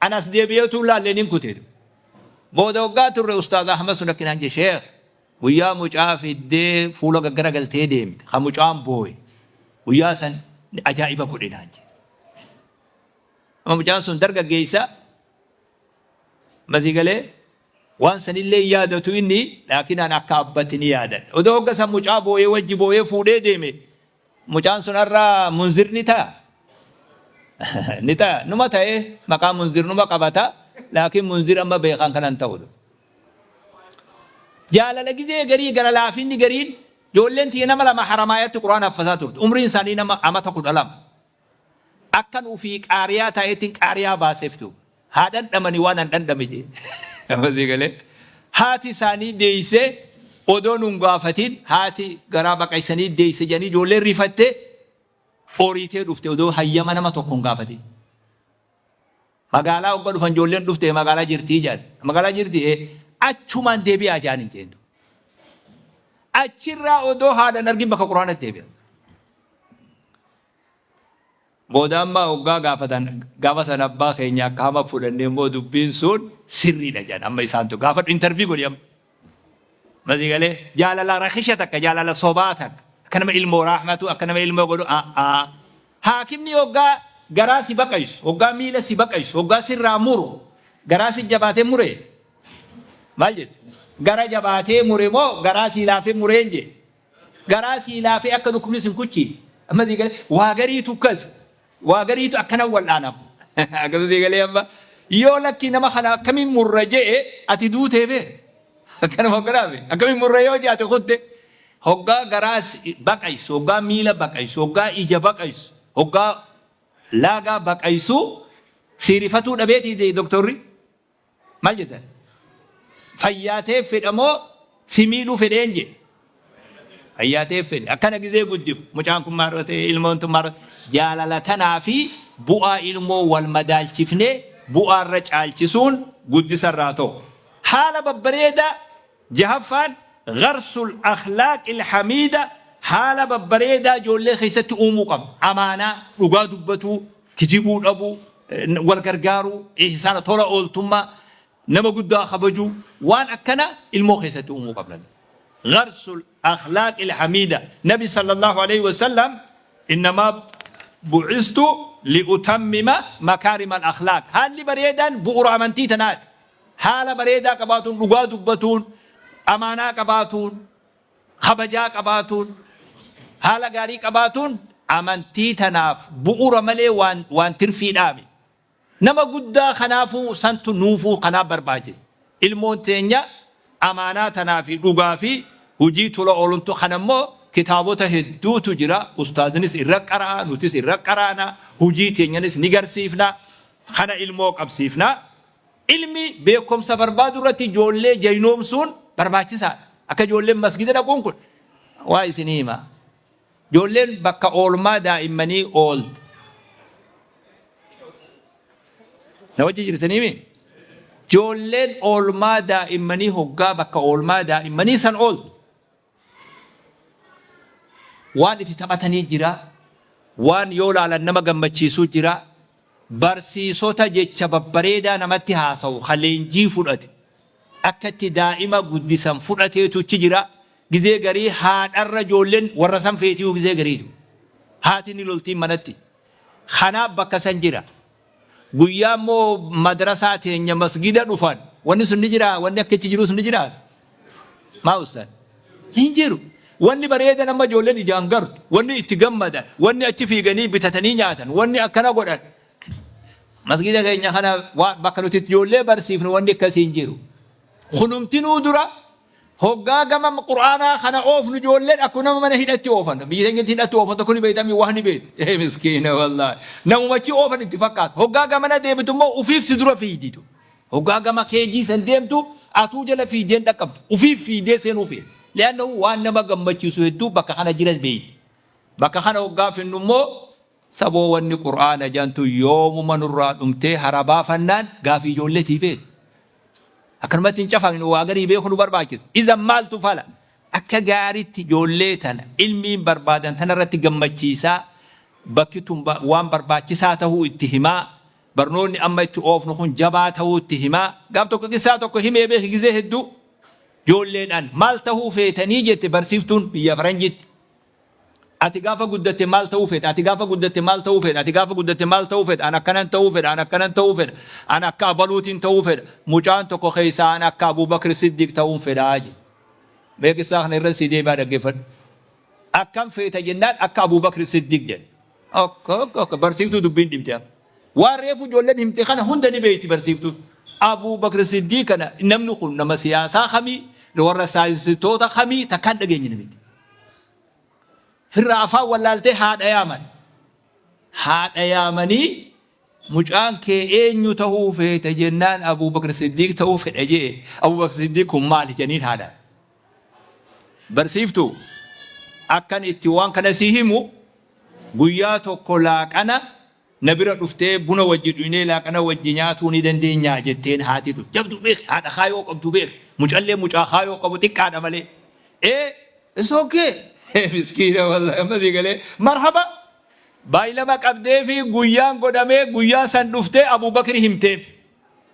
أنا سديبيوتو لا لنين كتير بودوغات الأستاذ أحمد سلكين هنجي شيخ ويا مجاف الدي فولو قرقل تيديم خمجام بوي ويا سن أجائب كلين هنجي أما مجاف سن درقا جيسا مزيقالي وان سن اللي يادتو إني لكن أنا كابتني يادا ودوغا سن مجاف بوي وجي بوي فولي ديمي مجاف سن أرى منذر نتا نتا نما تاي مقام منذر نما قبتا لكن منذر أما بيخان كان أنتودو جال لجزء غري غرا لافين غرين جولين تينا ملا محرمات القرآن أفساتو أمر إنساني نما أما تقول ألم أكن وفيك آريات أيتين آريا باسفتو هذا دمني وانا دمجي أما زيغله هاتي ساني ديسه أدون غافتين هاتي غرابك أيساني ديسه جاني جولين رفته أوريته رفته أدو هيا ما نما تكون غافتين magaalaa ogga dhufan ijoolleen dhufte magaalaa jirtii jedhan magaalaa jirtii achumaan deebi'aa jedhaniin jeentu achirraa odoo haadhan argin bakka quraanatti deebi'an booda amma oggaa gaafatan gaafa sana abbaa keenya akka hama fudhannee immoo dubbiin sun sirriidha jedhan amma isaantu gaafa intarvii godhi amma masii galee jaalala rakisha takka jaalala sobaa takka akka nama ilmoo raaxmatu akka nama ilmoo godhu haakimni oggaa garaa si baqaysu hoggaa miila si baqaysu hoggaa sirraa muru garaa si jabaatee mure maal jedhu gara jabaatee mure moo garaa si laafee mureen je garaa si laafee akka dhukkubni sin kuchi amma si galee waa gariitu kas waa gariitu akkana wal'aanam akkana si galee amma yoo lakki nama kana akkamiin murra je'e ati duutee bee akkana hoggaraame akkamiin murra yoo je ati kutte hoggaa garaa baqaysu hoggaa miila baqaysu hoggaa ija baqaysu hoggaa laagaa baqaysu siirifatuu dhabeetii doktorri maal jedhan fayyaateef fedhamoo simiidhuu fedheen je fayyaateef fedhe akkana gizee guddifu mucaan kun maarotee ilmoon tun maarotee jaalala tanaa fi bu'aa ilmoo wal madaalchifnee bu'aarra caalchisuun guddisarraa ta'u haala babbareeda jahaffaan gharsul akhlaaqil hamiida haala babbareedaa ijoollee keessatti uumuu qaba amaanaa dhugaa dubbatuu kijibuu dhabuu wal gargaaruu ihsaana tola ooltummaa nama guddaa kabajuu waan akkana ilmoo keessatti uumuu qabna gharsul akhlaaqil hamiida nabi sallallahu alayhi wa sallam innamaa bu'istu li'utammima makaarima al-akhlaaq haalli bareedaan bu'uura amantii tanaati haala bareedaa qabaatuun dhugaa dubbatuun amaanaa qabaatuun kabajaa qabaatuun haala gaarii qabaatuun amantii tanaaf bu'uura malee waan tirfiidhaami nama guddaa kanaafuu santu nuufuu kanaaf barbaachisa ilmoon teenya amaanaa tanaa fi dhugaa fi hujii tola ooluntu kanammoo kitaabota hedduutu jira ustaazinis irra qaraa nutis irra qaraana hujii teenyanis ni garsiifna kana ilmoo qabsiifna ilmi beekumsa barbaadu irratti ijoollee jaynoomsuun barbaachisaadha akka ijoolleen masgida dhaquun kun waa isinii himaa ijoolleen bakka oolmaa daa'immanii oolti na wajji jirtanii mi ijoolleen oolmaa daa'immanii hoggaa bakka oolmaa daa'immanii san ooltu waan itti taphatanii jira waan yoo laalan nama gammachiisuu jira barsiisota jecha babbareedaa namatti haasa'u leenjii fudhate akka itti daa'ima guddisan fudhateetuchi jira gizee garii haadharra ijoolleen warra san feetii gizee gariitu haatini loltiin manatti kanaaf bakka san jira guyyaa immoo madrasaa teenya masgida dhufan wanni sun ni jira wanni akka itti jiru sun ni jira maa ustaad hin jiru wanni bareeda nama ijoolleen ijaan gartu wanni itti gammadan wanni achi fiiganii bitatanii nyaatan wanni akkana godhan masgida keenya kana bakka nuti ijoollee barsiifnu wanni akkasii hin jiru kunumtinuu dura hoggaa gama qur'aanaa kana oofnu ijoolleen akkuma mana hidhatti oofan biyya keenyatti hidhatti oofan tokko ni beektamii waa ni beektu miskiina wallaahi namumachi oofan itti fakkaatu hoggaa gamana deebitu immoo ufiif si dura fiiditu وقاقا ما كيجي سنديمتو أتوجل في دين دكب وفي دين سنوفي لأنه وانا ما قمت يسويتو بكا خانا جلس بي بكا خانا وقاف النمو سبو واني قرآن جانتو يوم من الرات امتي هربا فنان قافي جولتي بيت أكرمت انشفا من واقري بيخلو برباكت إذا مالتو فلا أكا قارت جولتنا علمي بربادا تنرت قمتشيسا بكتم وان برباكساته اتهما برنوني أما اتقوف نخون جباته اتهما قامتو كساتو كهيمي بيخ جزيه الدو جولين أن مالته فيتنيجة برسيفتون بيا فرنجت أتقافة قدت مال توفت أتقافة قدت مال توفت أتقافة قدت مال توفت أنا كنن توفت أنا كنن توفت أنا كابلوت توفت مجان تكو خيسا أنا كابو بكر صديق توفت آجي بيك ساخن الرسيدي بعد قفل أكم فيت جنات أكابو بكر صديق جن أوك برسيفتو دبين دمتيا واريفو جولد امتخان هندني بيتي برسيفتو أبو بكر صديق أنا نمنو قل نما سياسة خمي لورا سايستوتا خمي تكاد جنين ميت في الرافع واللالتي هاد أيامني مجان كأين يتهو في تجنان أبو بكر الصديق تهو في أجي أبو بكر الصديق مالي جنين هذا برسيفتو أكن اتوان كان سيهمو قياتو كلاك أنا نبرة رفتي بنا وجدوني لك أنا وجنياتو ندن دنيا جتين هاتي جبتو بيخ هذا خايو قبتو بيخ مجال مجا خايو قبتك هذا مالي إيه it's okay مسكينة والله ما ذي قال مرحبا بايلما قبدي في قيان قدامي قيان سندفته أبو بكر همتف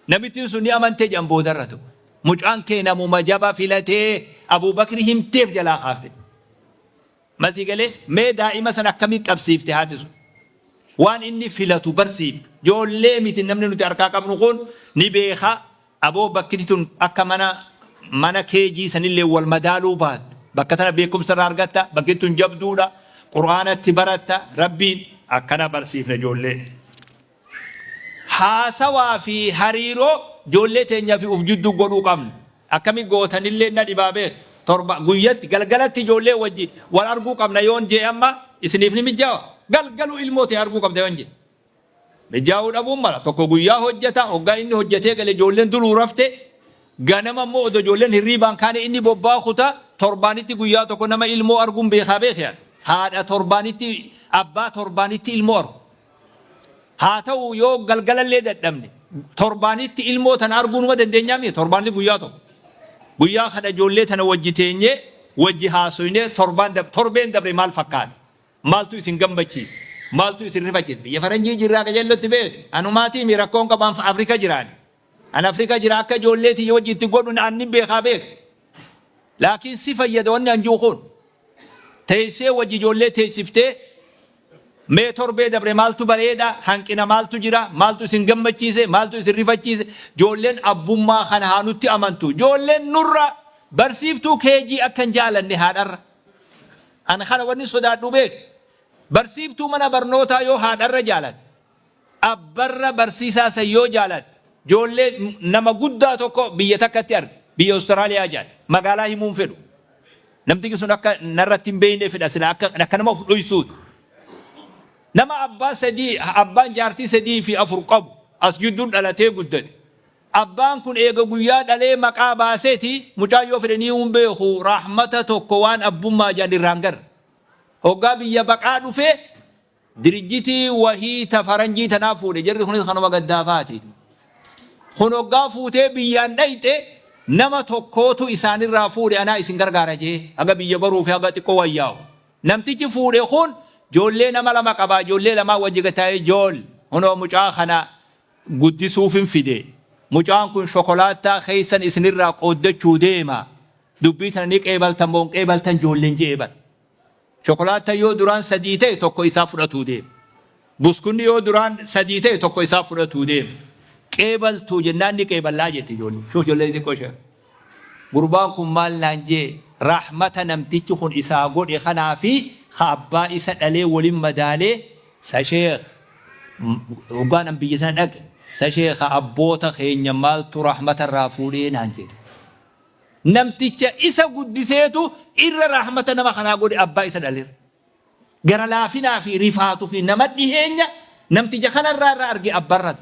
نبيتي سني أمانتي جنبو درتو مجان كينا ممجبا فيلته أبو بكر همتف جلا خافته ما ذي قال ما دائما سنكمل قبسيفته هاتسو وان إني فيلتو برسيف جولي ميتين نمني نتاركا قبنقون نبيخا أبو بكر تون أكمنا منا كيجي سنلي والمدالو بعد بكتنا بيكم سرار قتا بكتون جبدودا قرآن تبرتا ربي أكنا برسيف نجولي حاسوا في هريرو جولي تنيا في أفجدو قلو قمن أكمي قوتن اللي ندبابه تربا قويت قلقلت جولي وجي والأرقو قمنا يون جي أما إسنيفني مجاو قلقلو الموت أرقو قمنا يون جي مجاو أبو مرا تكو قويا هجتا وقا إني هجتي قال جولين دلو رفته ganama mo do jolen hirriban kane inni bobba khuta torbaniti guyya to ko nama ilmo argum be khabe khyan hada torbaniti abba torbaniti ilmo ha taw yo galgalal le dadamni torbaniti ilmo tan argun wa dendenyami torbaniti guyya to guyya khada jolle tan wajjitenye wajji hasoyne torben dabre mal fakkat maltu isin gambachi maltu isin rifachi ya faranji jirra ga jello tibe anumati mi rakon ka ban afrika jirani أنا أفريقيا جراكا جولتي يوجي تقولون أني بخابيك لكن صفة يدون أنجوخون تيسي وجي جولتي سفته ميتور بيدا بري مالتو بريدا هنكنا مالتو جرا مالتو سنجم بچيسي مالتو سرفة چيسي جولين أبو ما خانهانو تي أمانتو جولين نورا برسيفتو كيجي أكن جالا نهادر أنا خانا وني صدادو بيك برسيفتو منا برنوتا يو هادر جالا أبرا برسيسا سيو جالا جولة نما قدّا توكو بيتكتير بي أستراليا جال مقالة همون فلو نمتيجي سناك نرتين بينه في الأسنة نكنا ما فلو يسود نما أبا سدي أبان جارتي سدي في أفرقاب أسجدون على تيجدن أبان كن إيجا بياد عليه مقابا سيتي مجايو فرنيهم بيخو رحمة توكوان أبو ما جاني رانجر هوغا بيا بقادو في درجتي وهي تفرنجي تنافوري جرد خنيس خانوا قدافاتي خنوغا فوتي بيان دايته نما توكوتو إساني رافوري أنا إسان غرغارة جي أغا بيا بروفي أغا تكو وياو نمتيجي فوري خون جولي نما لما قبا جولي لما وجغتاي جول هنو مجاخنا قد سوفين فيدي مجان كن شوكولاتا خيسان إسان الراق قد چوديما دبيتنا نيك إيبالتن بونك إيبالتن جولين جيبال شوكولاتا يو دوران سديته توكو إسافرة توديم بسكوني يو دوران سديته توكو إسافرة توديم قبل تو جنان دي قبل لا جتي جولي شو جولي دي كوشا غرباكم مال لانجي رحمة نمتيچ خون إساقود إخنا في خابا إسا عليه ولم مدالي سشيخ وقانا بيجسان أك سشيخ أبوتا خين يمال تو رحمة الرافولين هنجي نمتيچ إسا قدسيتو إر رحمة نما خنا قود أبا إسا عليه غير لافنا في رفاتو في نمت دي هنجا نمتيچ خنا الرار أرقي أبرد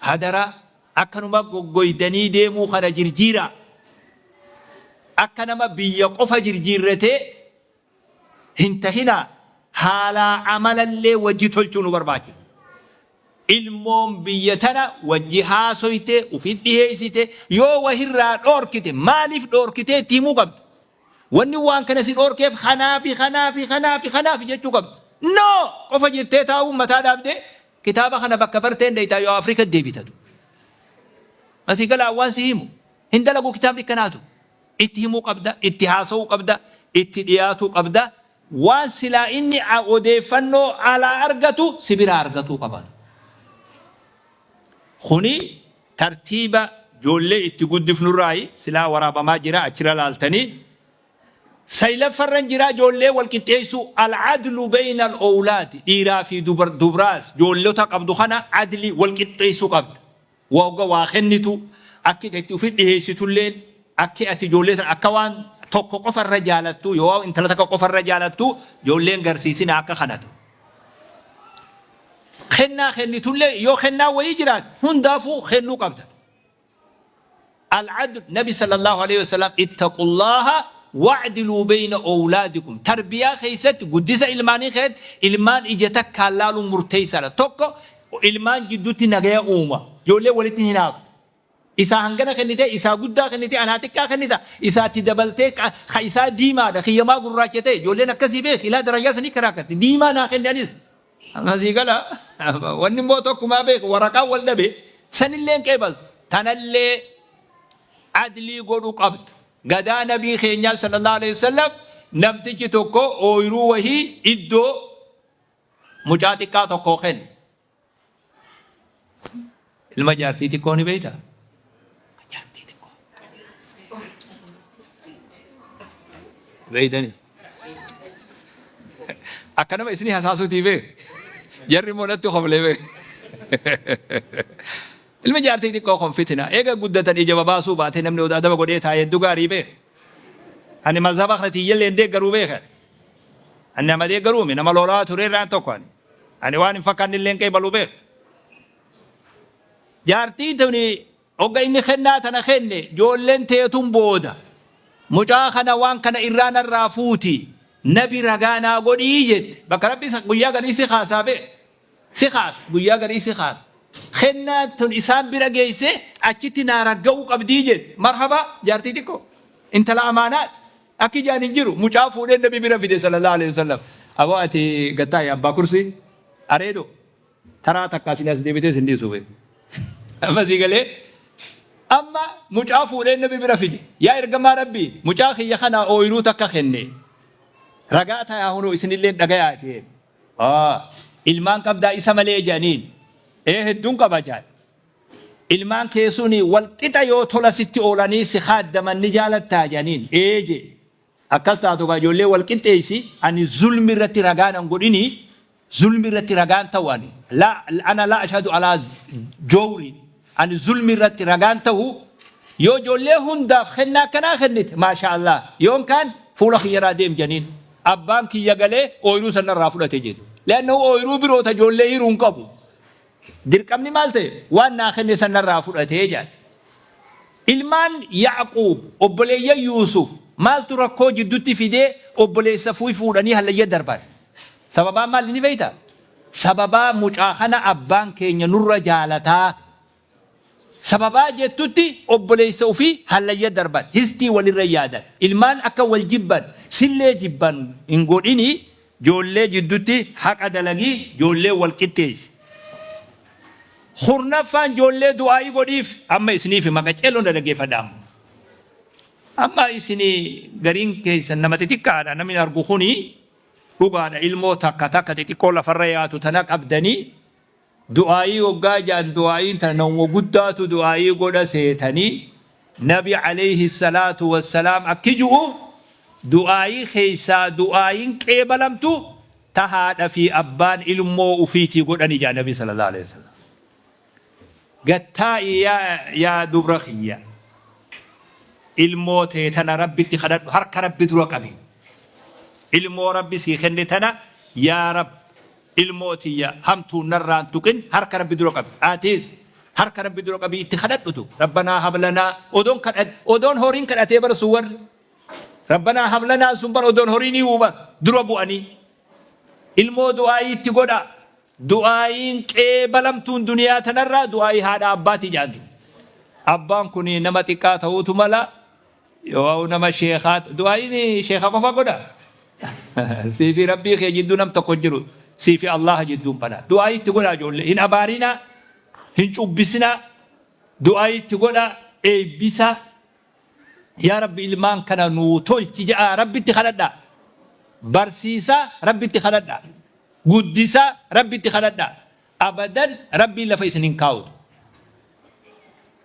hadara akkanuma goggoydanii deemuu kana jirjiira akka nama biyya qofa jirjiirratee hin tahina haalaa amalallee wajji tolchuu nu barbaachisa. Ilmoon biyya tana wajji haasoyte ufit dhiheessite yoo wahirraa dhoorkite maaliif dhoorkitee itti himuu qabda. Wanni waan kana si dhoorkeef kanaafi jechuu qabda. No qofa jettee taa'uu mataa dhaabdee kitaaba kana bakka barteen daytaa yoo Afrika deebitatu. Masii galaa waan si himu hin dalagu kitaabni kanaatu. Itti himuu qabda, itti haasa'uu qabda, itti dhiyaatuu qabda. Waan silaa inni odeeffannoo alaa argatu si biraa argatuu qaba. Kuni tartiiba ijoollee itti guddifnurraayi silaa waraabamaa jira achira laaltanii. Saylaffarran jira ijoollee wal qixxeessu al-adlu bayna al-awlaadi dhiiraa fi dubraas ijoollota qabdu kana adli wal qixxeessuu qabda. Waa kennitu akka itti ufit dhiheessitulleen akka ati ijoollee akka waan tokko qofarra jaalattu yoo intala takka qofarra jaalattu ijoolleen garsiisina akka kanatu. Kennaa kennitullee yoo kennaa wayii jiraat hundaafuu kennuu qabda. Al-adl Nabi sallallahu alayhi wa sallam ittaqullaha wa'diluu bayna awlaadikum tarbiyaa keessatti guddisa ilmaanii keessatti ilmaan ija takkaan laaluun murteessaadha. Tokko ilmaan jidduutti nagaya uuma ijoollee walitti hinaafu. Isaa hangana kennite isaa guddaa kennite anaa xiqqaa kennita isaatti dabaltee isaa diimaadha kiyyamaa gurraacha ta'e ijoolleen akkasii beek ilaa darajaa sanii karaakatti diimaa naa kennanis. Masii gala wanni immoo tokkumaa beeku waraqaa wal dhabe sanillee qeebal tanallee adlii godhuu qabda. Gadaa nabii keenyaa sallallahu alaihi wasallam namtichi tokko ooyiruu wahii iddoo mucaa xiqqaa tokkoo kenne. Ilma jaartii xiqqoo ni beeyta. Beeytani. Akkanuma isinii hasaasuutii beeku. Jarri moonatti qoblee beeku. Ilma jaartii xiqqoo kun fitina. Eega guddatan ija babaasuu baatee namni odaadama godhee taa'ee hedduu gaarii beeku. Ani mazhaba kana tiyyallee hin deeggaruu beekan. Ani nama deeggaruumi nama lolaa turee irraan tokko ani. Ani waan hin fakkaanne illee qeebaluu beeku. Jaartii tuni hogga inni kennaa tana kenne ijoolleen teetun booda. Mucaa kana waan kana irraan irraa fuuti. Nabi ragaanaa godhii jette. Bakka rabbi guyyaa garii si khaasaa beeku. Si khaas guyyaa garii si khaas. Kennaa tun isaan bira geesse achitti naa ragga'uu qabdii jette. Marhaba jaartii xiqqoo. Intala amaanaati. Akki jaan hin jiru mucaa fuudhee nabi bira fide sallallahu alaihi wasallam. Aboo ati gattaa abbaa kursi areedo taraa takkaasin as deebitee sin dhiisu beeku. Masii galee amma mucaa fuudhee nabi bira fide yaa ergamaa rabbii mucaa kiyya kana ooyiruu takka kenne. Ragaa tayaa hunoo isinillee dhagayaa ta'e. Ilmaan qabdaa isa malee jaaniin. Hedduun qaba jaan. Ilmaan keessuuni wal qixa yoo tola sitti oolanii si haaddaman ni jaalattaa jaaniin. Eeje akkas taatu ijoollee wal qixxeessi ani zulmi irratti ragaan an godhini zulmi irratti ragaan ta'u ana la ashhadu alaa jawri ani zulmi irratti ragaan ta'u yoo ijoollee hundaaf kennaa kanaa kennite maasha Allah yoon kaan fuula kiyyaraa deem janiin. Abbaan kiyya galee ooyiruu sanarraa fudhate jedhu. Leanna ooyiruu biroota ijoollee hiruun qabu. Dirqamni maal ta'e waan naa kenne sanarraa fudhatee jedha. Ilmaan Yaaquub obboleeyyan Yuusuf maaltu rakkoo jidduutti fidee obboleessa fuudhanii hallayya darban. Sababaan maal ni beeyta? Sababaa mucaa kana abbaan keenya nurra jaalataa. Sababaa jettutti obboleessa ofii hallayya darban. Histii walirra yaadan. Ilmaan akka wal jibban sillee jibban hin godhini ijoollee jidduutti haqa dalagii ijoollee wal qixxeessi. Kurnaffaan ijoollee du'aayii godhiif amma isiniif maqaceeloon dhaggeeffadhaam. Amma isinii gariin keessan nama xixiqqaadha namni argu kuni dhugaadha ilmoo takka xixiqqoo lafarra yaatu tana qabdanii du'aayii waggaa jaan du'aayiin tana nama guddaatu du'aayii godha seetanii nabi alayhi salaatu wassalaam akki ju'u du'aayii keessaa du'aayiin qeebalamtu tahaadha fi abbaan ilmoo ufiitii godhanii jaa nabi sallallahu alayhi wasallam. Gattaa'i yaa dubra khiyya ilmoo tee tana rabbitti kadhadhu harka rabbi dura qabi. Ilmoo rabbi sii kenne tana yaa rab ilmoo tiyya hamtuu narraan tuqin harka rabbi dura qabi. Atiis harka rabbi dura qabii itti kadhadhutu rabbanaa hablanaa odoon horiin kadhatee bar suwar rabbanaa hablanaa sun bar odoon horiin huuba dura bu'anii ilmoo du'aayii itti godha du'aayiin qeebalamtuun duniyaa tanarraa du'aayii haadha abbaati jaanti abbaan kun nama xiqqaa ta'uutu mala yoo nama sheekaat du'aayiin sheeka qofa godha siifi rabbii kee jidduu nam tokko jiru siifi Allah jidduun bana du'aayii itti godha ijoollee hin abaarinaa hin cubbisina du'aayi itti godha eebbisa yaa rabbi ilmaan kana nuu tolchi ja'a rabbi itti kadhadha barsiisa rabbi itti kadhadha guddisa rabbi itti kadhadha abadan rabbi lafa isinin kaawutu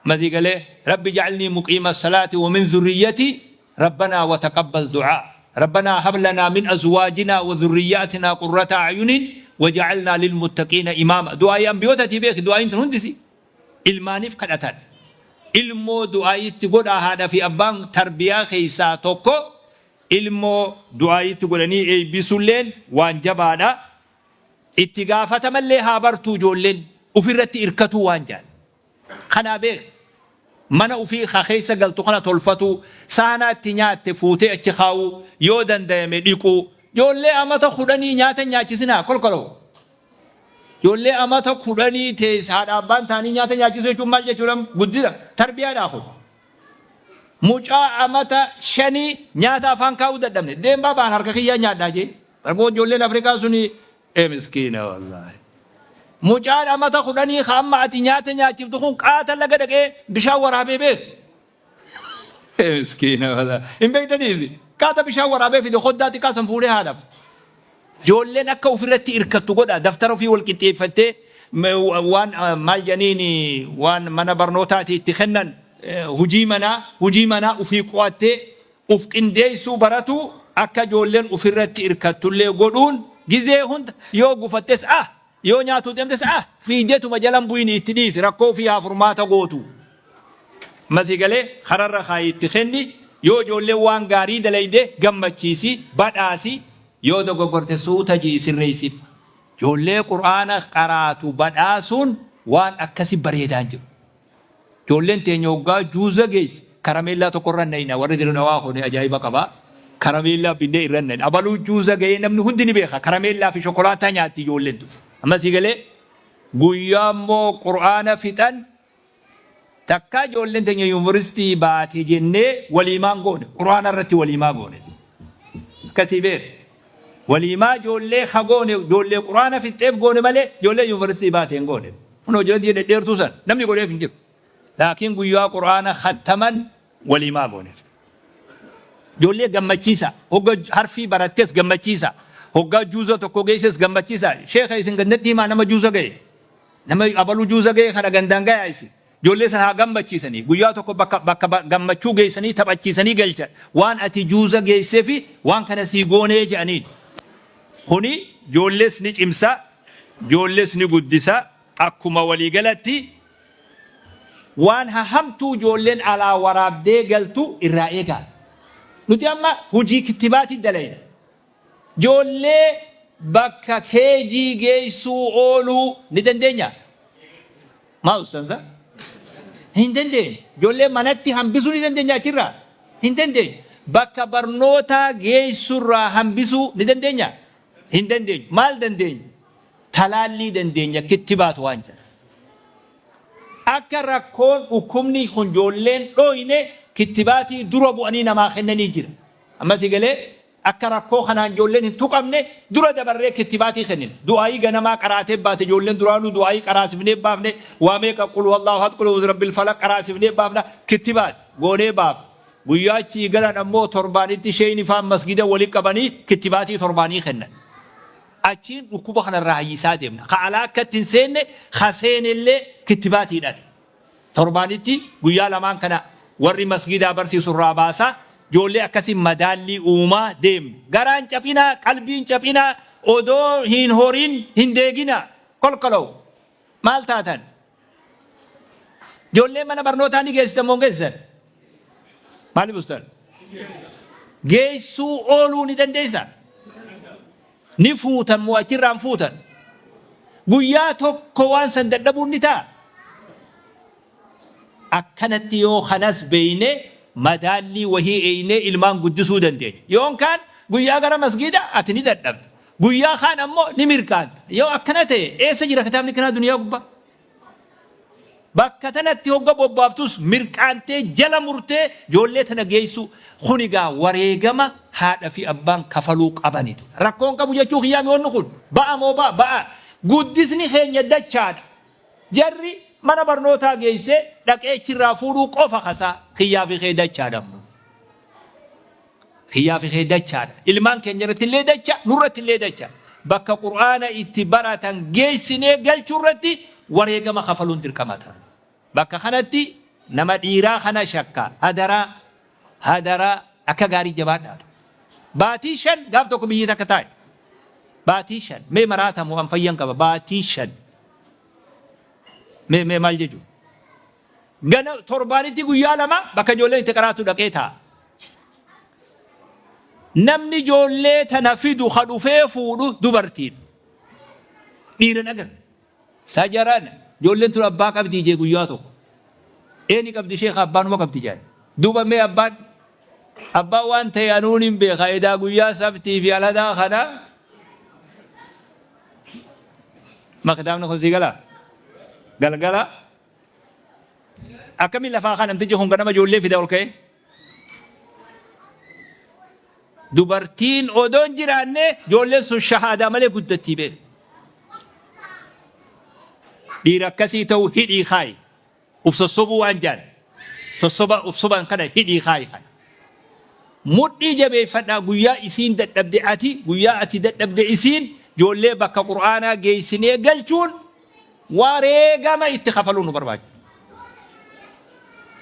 ماذا قال ربي جعلني مقيم الصلاة ومن ذريتي ربنا وتقبل دعاء ربنا هب لنا من أزواجنا وذرياتنا قرة أعين وجعلنا للمتقين إماما دعاء أنبيوتتي بيك دعاء تهندسي المانف كنتان ilmo du'aayitti godha haadha fi abbaan tarbiyaa keessaa tokko ilmo du'aayitti godhanii eebbisulleen waan jabaadha itti gaafatamallee haa bartuu ijoolleen ofirratti irkatuu waan jaan kanaa beek mana ofii keessa galtu kana tolfatu saanaatti nyaatte fuutee achi kaa'u yoo danda'ame dhiqu ijoollee amata 10 nyaata nyaachisinaa kolkoloo ijoollee amata 10 teessa haadha abbaan taanii nyaata nyaachisuu jechuun maal jechuudha guddina tarbiyaadhaa kun mucaa amata 5 nyaata afaan kaa'uu dadhabne deembaa baan harka kiyyaa nyaadhaa jee barbaad ijoolleen Afrikaa suni miskiina wallaahi mucaan amata 10 hamma ati nyaata nyaachiftu kun qaata laga dhaqee bishaan waraabee beek miskiina wallaahi hin beektaniisi qaata bishaan waraabee fide hoddaatti kaasan fuudhee haadhaaf ijoolleen akka ofirratti irkattu godha daftara ofii wal qixxeeffattee waan maal janiini waan mana barnootaati itti kennan hujii manaa ofii qo'attee of qindeessuu baratu akka ijoolleen ofirratti irkattullee godhuun gizee hunda yoo gufattes yoo nyaatu deemtes fiideetuma jalan bu'ini itti dhiisi rakkoo fi haa furmaata gootu masigalee hararra kaayi itti kenni yoo ijoolleen waan gaarii dalayde gammachiisi badhaasi yoo dogoggorte suuta jii sirreessif ijoollee qur'aana qaraatu badhaasuun waan akkasi bareedaan jiru ijoolleen teenya hoggaa juuza geessi karameellaa tokko irra nayina warri jiran waa kone ajaa'iba qaba karameellaa bindee irra nayina abaluu juuza ga'ee namni hundi ni beeka karameellaa fi shokolaataa nyaatti ijoolleen amma si galee guyyaa immoo qur'aana fixan takka ijoolleen teenya yuunivarsiitii baate jennee waliimaan goone qur'aana irratti waliimaa goone akkasii beeka waliimaa ijoollee hagoone ijoollee quraana fixeef goone malee ijoollee yuunivarsiitii baateen goone kunoo ijoollee dhedheertuu san namni godheef hin jiru laakiin guyyaa quraana khattaman waliimaa goone ijoollee gammachiisa hogga harfii barattes gammachiisa hogga juuza tokko geesses gammachiisa sheekha isin gandatti himaa nama juuza ga'e nama abaluu juuza ga'e kana gandaan ga'aa isin ijoollee sana haa gammachiisanii guyyaa tokko bakka gammachuu geessanii taphachiisanii galchan waan ati juuza geessee fi waan kana sii goonee jedhaniin kuni ijoollees ni cimsa ijoollees ni guddisa akkuma waliigalatti waan hahamtuu ijoolleen alaa waraabdee galtu irraa eegaa nuti amma hojii kittibaati dalayna ijoollee bakka keejii geessuu ooluu ni dandeenya maa ustaansa hin dandeenye ijoollee manatti hambisuu ni dandeenya achirraa hin dandeenye bakka barnootaa geessurraa hambisuu ni dandeenya hin dandeenye maal dandeenya talaallii dandeenya kittibaatu waan jira akka rakkoon dhukkubni kun ijoolleen dhooyne kittibaatii dura bu'anii namaa kennanii jira amma si galee akka rakkoo kanaan ijoolleen hin tuqamne dura dabarree kittibaatii kennin du'aayii ganamaa qaraatee baate ijoolleen duraanuu du'aayii qaraasifnee baafne waa meeqa qul wallahu ahad qul rabbil falaq qaraasifnee baafna kittibaat goonee baaf guyyaachii galan ammoo torbaanitti shayni faan masgida walii qabanii kittibaatii torbaanii kennan achiin dhukkuba kanarraa hayyisaa deemna ka'alaa akkatti hin seenne haseenillee kittibaatiidhaan torbaanitti guyyaa lamaan kana warri masgidaa barsiisu irraa baasaa ijoollee akkasii madaallii uumaa deemnu garaan caphinaa qalbiin caphinaa odoo hin horiin hin deeginaa kolkolow maal taatan ijoollee mana barnootaa ni geessitan moo geessisan maaliif ustaan geessuu ooluu ni dandeessaa ni fuutan moo achirraan fuutan guyyaa tokko waan san dadhabuun ni ta'a أكنت يو خناس بينه مدالي وهي إينه إلمان قدسو دندين يوم كان قويا غرا مسجدا أتني دردب قويا خان أمو نميركان يو أكنت إيه سجرا كتابني كنا دنيا قبا بكتنت يوغا بوبافتوس ميركانتي جلا مرتي جولتنا جيسو خنيغا وريغما هذا في أبان كفلوق أبانيتو ركون كابو جاتو خيامي ونقول بقى مو بقى قدسني خين يدتشاد جري mana barnootaa geesse dhaqee achirraa fuudhuu qofa kasa xiyyaa fi xeedachaadha. Xiyyaa fi xeedachaadha. Ilmaan keenya irratti illee dacha nurratti illee dacha. Bakka qur'aana itti baratan geessinee galchuu irratti wareegama kafaluun dirqama ta'a. Bakka kanatti nama dhiiraa kana shakka hadaraa akka gaarii jabaadhaa. Baatii 5 gaaf tokko biyyi takka taa'e. Baatii 5 mee maraatamu an fayyan qaba baatii 5. mee maal jechuun gana torbaanitti guyyaa lama bakka ijoolleen itti qaraatu dhaqee ta'a. Namni ijoollee tana fidu kadhufee fuudhu dubartiin dhiira nagar tajaraan ijoolleen tun abbaa qabdii jee guyyaa tokko eeni qabdi sheekha abbaanuma qabdi jaan duuba mee abbaan waan ta'e anuun hin beeka edaa guyyaa sabtii fi aladaa kana makadaamna kun sii galaa galgala akkamiin lafaa kan namtichi kun ganama ijoollee fida ol ka'e dubartiin odoon jiraanne ijoolleen sun shahaadaa malee guddattii bee dhiira akkasii ta'u hidhii kaayi uf sossobuu waan jaan ufsoban kana hidhii kaayi kana mudhii jabeeffadhaa guyyaa isiin dadhabde ati guyyaa ati dadhabde isiin ijoollee bakka qur'aanaa geessinee galchuun wareegama itti kafaluun nu barbaachisa.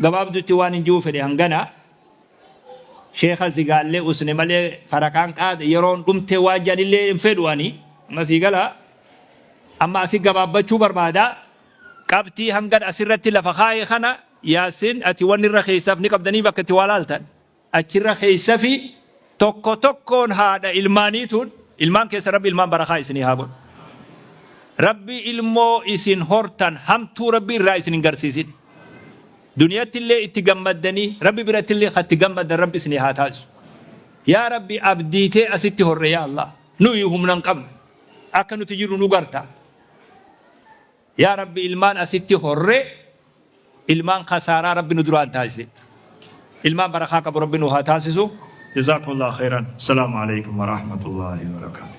Gabaabduutti waan hin jiru fedhe hangana sheekha zigaallee usne malee farakaan qaade yeroon dhumte waan jaanillee hin fedhuwani masii gala amma asii gabaabbachuu barbaada qabxii hangan asirratti lafa kaa'e kana yaasin ati wanni irra keessaaf ni qabdanii bakka itti waa laaltan achirra keessa fi tokkoon haadha ilmaaniituun ilmaan keessa rabbi ilmaan barakaa isinii haa godhu. Rabbi ilmoo isin hortan hamtuu rabbi irraa isin hin garsiisin. Duniyaatti illee itti gammaddanii rabbi biratti illee itti gammaddan rabbi isinii haa taasisu. Yaa rabbi abdiitee asitti horre yaa Allah nuyi humna hin qabnu akka nuti jirru nu garta. Yaa rabbi ilmaan asitti horre ilmaan khasaaraa rabbi nu duraan taasise. Ilmaan barakaa qabu rabbi nu haa taasisu. جزاكم الله خيرا. السلام عليكم ورحمة الله وبركاته.